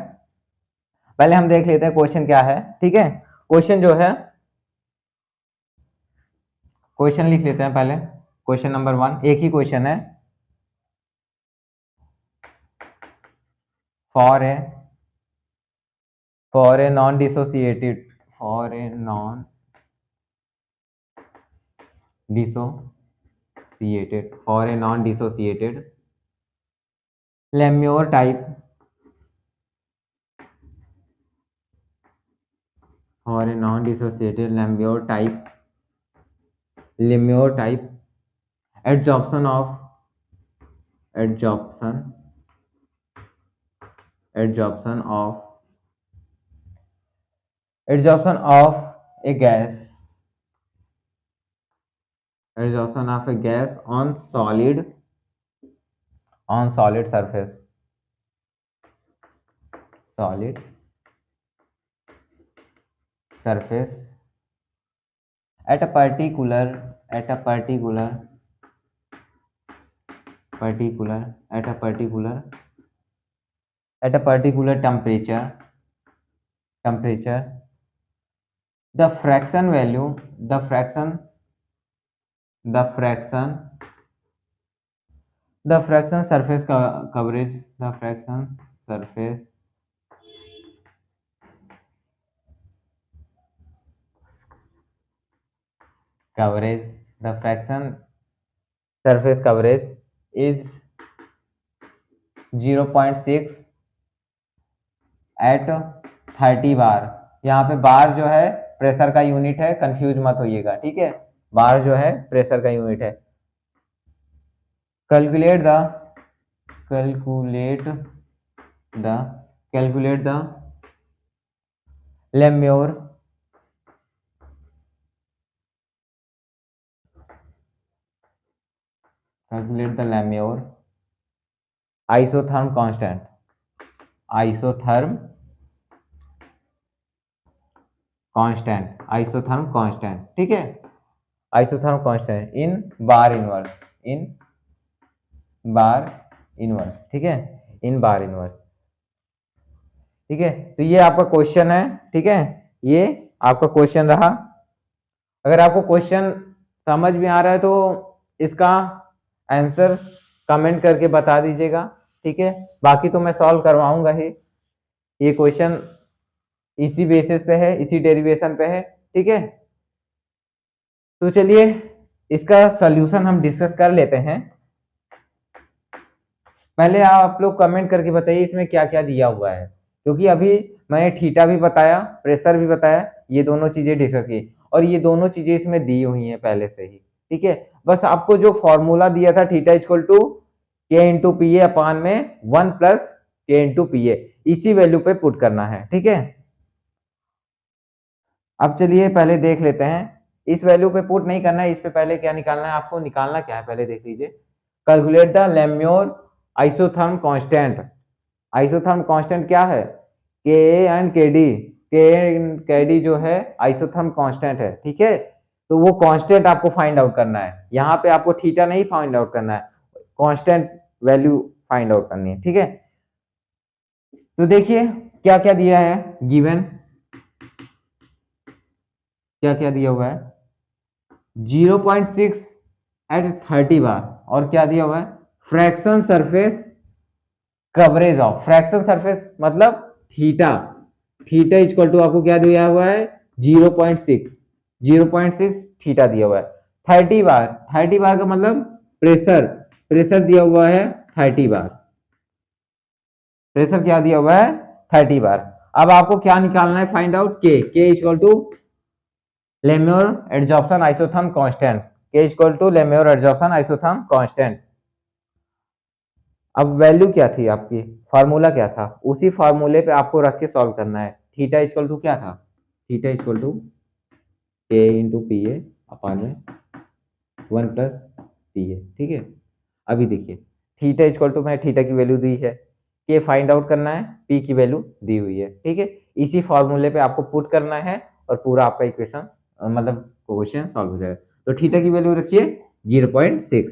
A: पहले हम देख लेते हैं, क्वेश्चन क्या है। ठीक है, क्वेश्चन जो है, क्वेश्चन लिख लेते हैं पहले। क्वेश्चन नंबर 1, एक ही क्वेश्चन है। For a non dissociated Lemure type adsorption of a gas on solid surface at a particular temperature. The fraction value the fraction surface coverage is 0.6 at 30 बार। यहाँ पे बार जो है प्रेशर का यूनिट है, confuse मत होइएगा, ठीक है। बार जो है प्रेशर का यूनिट है। Calculate the Lemure isotherm constant ठीक है, isotherm constant in bar inverse, ठीक है, इन बार इनवर्स। ठीक है, तो ये आपका क्वेश्चन है। ठीक है, ये आपका क्वेश्चन रहा। अगर आपको क्वेश्चन समझ में आ रहा है तो इसका आंसर कमेंट करके बता दीजिएगा। ठीक है, बाकी तो मैं सॉल्व करवाऊंगा ही। ये क्वेश्चन इसी बेसिस पे है, इसी डेरिवेशन पे है। ठीक है, तो चलिए इसका सॉल्यूशन हम डिस्कस कर लेते हैं। पहले आप लोग कमेंट करके बताइए इसमें क्या क्या दिया हुआ है, क्योंकि अभी मैंने थीटा भी बताया, प्रेशर भी बताया, ये दोनों चीजें डिस्कस की, और ये दोनों चीजें इसमें दी हुई हैं पहले से ही। ठीक है, बस आपको जो फॉर्मूला दिया था theta equal to k into p ए अपान में 1 प्लस के इंटू पी ए, इसी वैल्यू पे पुट करना है। ठीक है, अब चलिए पहले देख लेते हैं। इस वैल्यू पे पुट नहीं करना है, इस पे पहले क्या निकालना है आपको, निकालना क्या है पहले देख लीजिए। कैलकुलेट द लेम्योर आइसोथर्म कांस्टेंट क्या है, के एंड के डी जो है आइसोथर्म कांस्टेंट है। ठीक है, तो वो कांस्टेंट आपको फाइंड आउट करना है। यहाँ पे आपको थीटा नहीं फाइंड आउट करना है, कांस्टेंट वैल्यू फाइंड आउट करनी है। ठीक है, तो देखिए क्या क्या दिया है गिवन, क्या क्या दिया हुआ है, 0.6 एट 30 बार, और क्या दिया हुआ है, fraction surface coverage of, fraction surface मतलब थीटा इक्वल टू आपको क्या दिया हुआ है, 0.6 थीटा दिया हुआ है। 30 बार का मतलब प्रेशर दिया हुआ है 30 बार, प्रेशर क्या दिया हुआ है 30 बार। अब आपको क्या निकालना है, find out K equal to Langmuir adsorption isotherm constant, K equal to Langmuir adsorption isotherm constant. अब वैल्यू क्या थी आपकी, फार्मूला क्या था, उसी फार्मूले पे आपको रख के सॉल्व करना है। थीटा इक्वल टू क्या था, theta equal to k into p ए अपान में 1 + पी ए। ठीक है, अभी देखिए थीटा इक्वल टू में थीटा की वैल्यू दी है, के फाइंड आउट करना है, पी की वैल्यू दी हुई है। ठीक है, इसी फॉर्मूले पे आपको पुट करना है और पूरा आपका इक्वेशन मतलब क्वेश्चन सॉल्व हो जाएगा। तो थीटा की वैल्यू रखिए 0.6,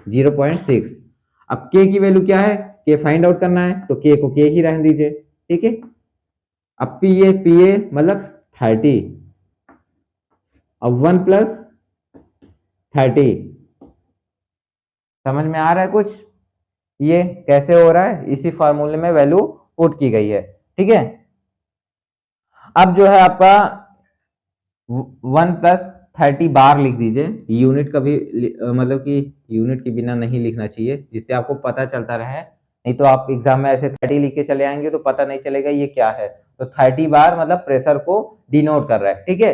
A: 0.6। अब के की वैल्यू क्या है, के फाइंड आउट करना है, तो के को के ही रहने दीजिए। ठीक है, अब पी ए मतलब 30, अब 1 + 30, समझ में आ रहा है कुछ, ये कैसे हो रहा है, इसी फॉर्मूले में वैल्यू पुट की गई है। ठीक है, अब जो है आपका 1 + 30 बार लिख दीजिए, यूनिट कभी मतलब कि यूनिट के बिना नहीं लिखना चाहिए, जिससे आपको पता चलता रहे, नहीं तो आप एग्जाम में ऐसे 30 लिख के चले आएंगे तो पता नहीं चलेगा ये क्या है। तो 30 बार मतलब प्रेशर को डिनोट कर रहा है। ठीक है,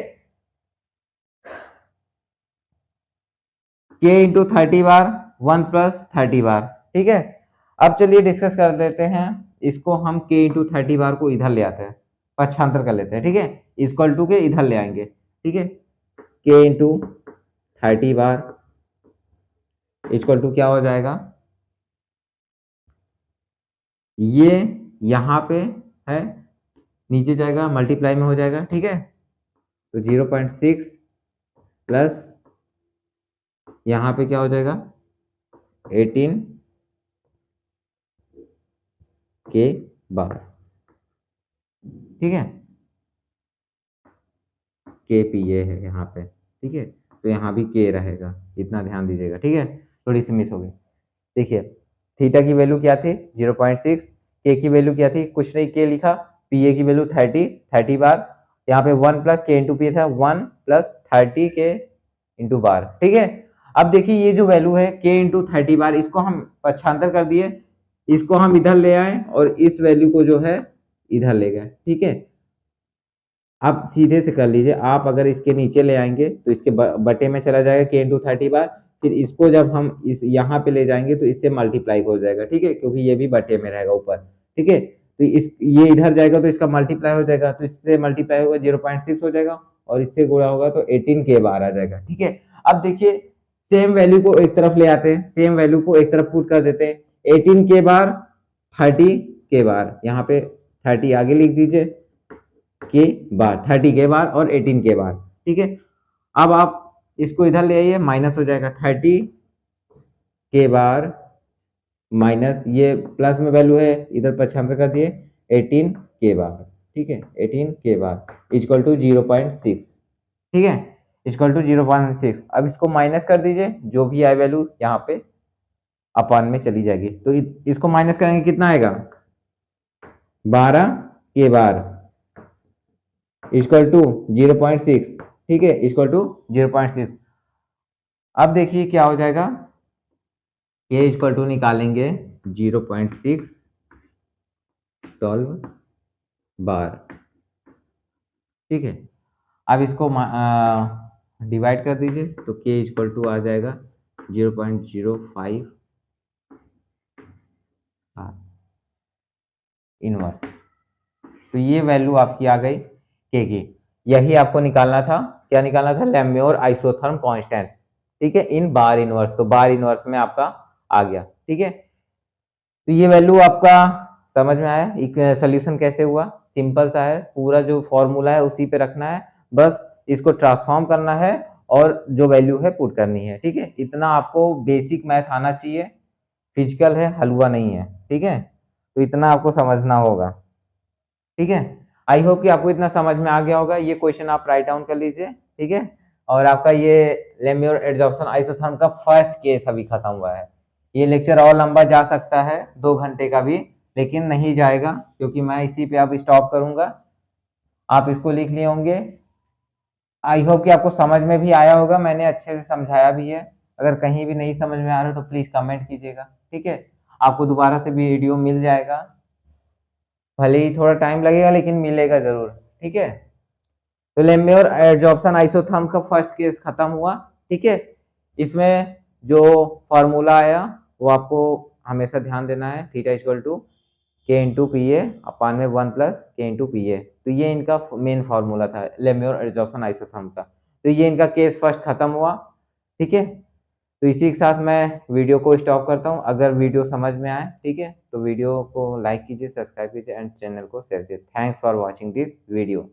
A: k इंटू 30 बार 1 + 30 बार। ठीक है, अब चलिए डिस्कस कर देते हैं इसको, हम k इंटू 30 बार को इधर ले आते हैं, पक्षांतर कर लेते हैं। ठीक है, इक्वल टू के इधर ले आएंगे। ठीक है, k इंटू 30 बार इक्वल टू क्या हो जाएगा, ये यहाँ पे है, नीचे जाएगा मल्टीप्लाई में हो जाएगा। ठीक है, तो 0.6 प्लस यहाँ पे क्या हो जाएगा 18 के बार। ठीक है, के पी ए है यहाँ पे। ठीक है, तो यहाँ भी के रहेगा, इतना ध्यान दीजिएगा। ठीक है, थोड़ी सी मिस हो गई। देखिए थीटा की वैल्यू क्या थी 0.6, के की वैल्यू क्या थी, कुछ नहीं, के लिखा, पी ए की वैल्यू 30 बार, यहाँ पे 1 + के इंटू पी था, 1 + 30 के इंटू बार। ठीक है, अब देखिए ये जो वैल्यू है के इंटू 30 बार, इसको हम पक्षांतर कर दिए, इसको हम इधर ले आए और इस वैल्यू को जो है इधर ले गए। ठीक है, आप सीधे से कर लीजिए, आप अगर इसके नीचे ले आएंगे तो इसके बटे में चला जाएगा के इंटू 30 बार, फिर इसको जब हम इस यहाँ पे ले जाएंगे तो इससे मल्टीप्लाई हो जाएगा। ठीक है, क्योंकि ये भी बटे में रहेगा ऊपर। ठीक है, तो इस ये इधर जाएगा तो इसका मल्टीप्लाई हो जाएगा, तो इससे मल्टीप्लाई होगा 0.6 हो जाएगा, और इससे गुणा होगा तो 18 के बार आ जाएगा। ठीक है, अब देखिए सेम वैल्यू को एक तरफ ले आते हैं, सेम वैल्यू को एक तरफ पुट कर देते हैं, 18 के बार 30 के बार, यहाँ पे 30 आगे लिख दीजिए, के बार 30 के बार और 18 के बार। ठीक है, अब आप इसको इधर ले आइए, माइनस हो जाएगा 30 के बार माइनस ये प्लस में वैल्यू है, इधर पक्षांतर कर दिए 18 के बार। ठीक है, 18 के बार इक्वल टू 0.6। ठीक है, इक्वल टू 0.6। अब इसको माइनस कर दीजिए, जो भी आए वैल्यू यहाँ पे अपान में चली जाएगी, तो इसको माइनस करेंगे कितना आएगा 12 के बार इक्वल टू 0.6। ठीक है, इक्वल टू 0.6। अब देखिए क्या हो जाएगा, ये इक्वल टू निकालेंगे 0.6 12 बार। ठीक है, अब इसको डिवाइड कर दीजिए, तो के इक्वल टू आ जाएगा 0.05 इनवर्स। तो ये वैल्यू आपकी आ गई के की, यही आपको निकालना था। क्या निकालना था, लैम्योर आइसोथर्म कांस्टेंट। ठीक है, इन बार इनवर्स, तो बार इनवर्स में आपका आ गया। ठीक है, तो ये वैल्यू आपका समझ में आया, एक सोल्यूशन कैसे हुआ, सिंपल सा है, पूरा जो फॉर्मूला है उसी पे रखना है, बस इसको ट्रांसफॉर्म करना है और जो वैल्यू है पुट करनी है। ठीक है, इतना आपको बेसिक मैथ आना चाहिए, फिजिकल है, हलवा नहीं है। ठीक है, तो इतना आपको समझना होगा। ठीक है, आई होप कि आपको इतना समझ में आ गया होगा। ये क्वेश्चन आप राइट डाउन कर लीजिए। ठीक है, और आपका ये लेम्योर एडजॉर्प्शन आइसोथर्म का फर्स्ट केस अभी खत्म हुआ है। ये लेक्चर और लंबा जा सकता है, 2 घंटे का भी, लेकिन नहीं जाएगा क्योंकि मैं इसी पे अब स्टॉप करूंगा। आप इसको लिख लिए होंगे, आई होप कि आपको समझ में भी आया होगा, मैंने अच्छे से समझाया भी है। अगर कहीं भी नहीं समझ में आ रहा तो प्लीज कमेंट कीजिएगा। ठीक है, आपको दोबारा से भी वीडियो मिल जाएगा, भले ही थोड़ा टाइम लगेगा लेकिन मिलेगा जरूर। ठीक है, तो लेम्योर एडजॉर्प्शन आइसोथर्म का फर्स्ट केस खत्म हुआ। ठीक है, इसमें जो फॉर्मूला आया वो आपको हमेशा ध्यान देना है theta equal to k into p ए अपान में 1 प्लस के इंटू पी ए। तो ये इनका मेन फार्मूला था लेम्योर एडजॉर्प्शन आइसोथर्म का। तो ये इनका केस फर्स्ट खत्म हुआ, ठीक है। तो इसी के साथ मैं वीडियो को स्टॉप करता हूँ। अगर वीडियो समझ में आए, ठीक है, तो वीडियो को लाइक कीजिए, सब्सक्राइब कीजिए एंड चैनल को शेयर कीजिए। Thanks for watching this video.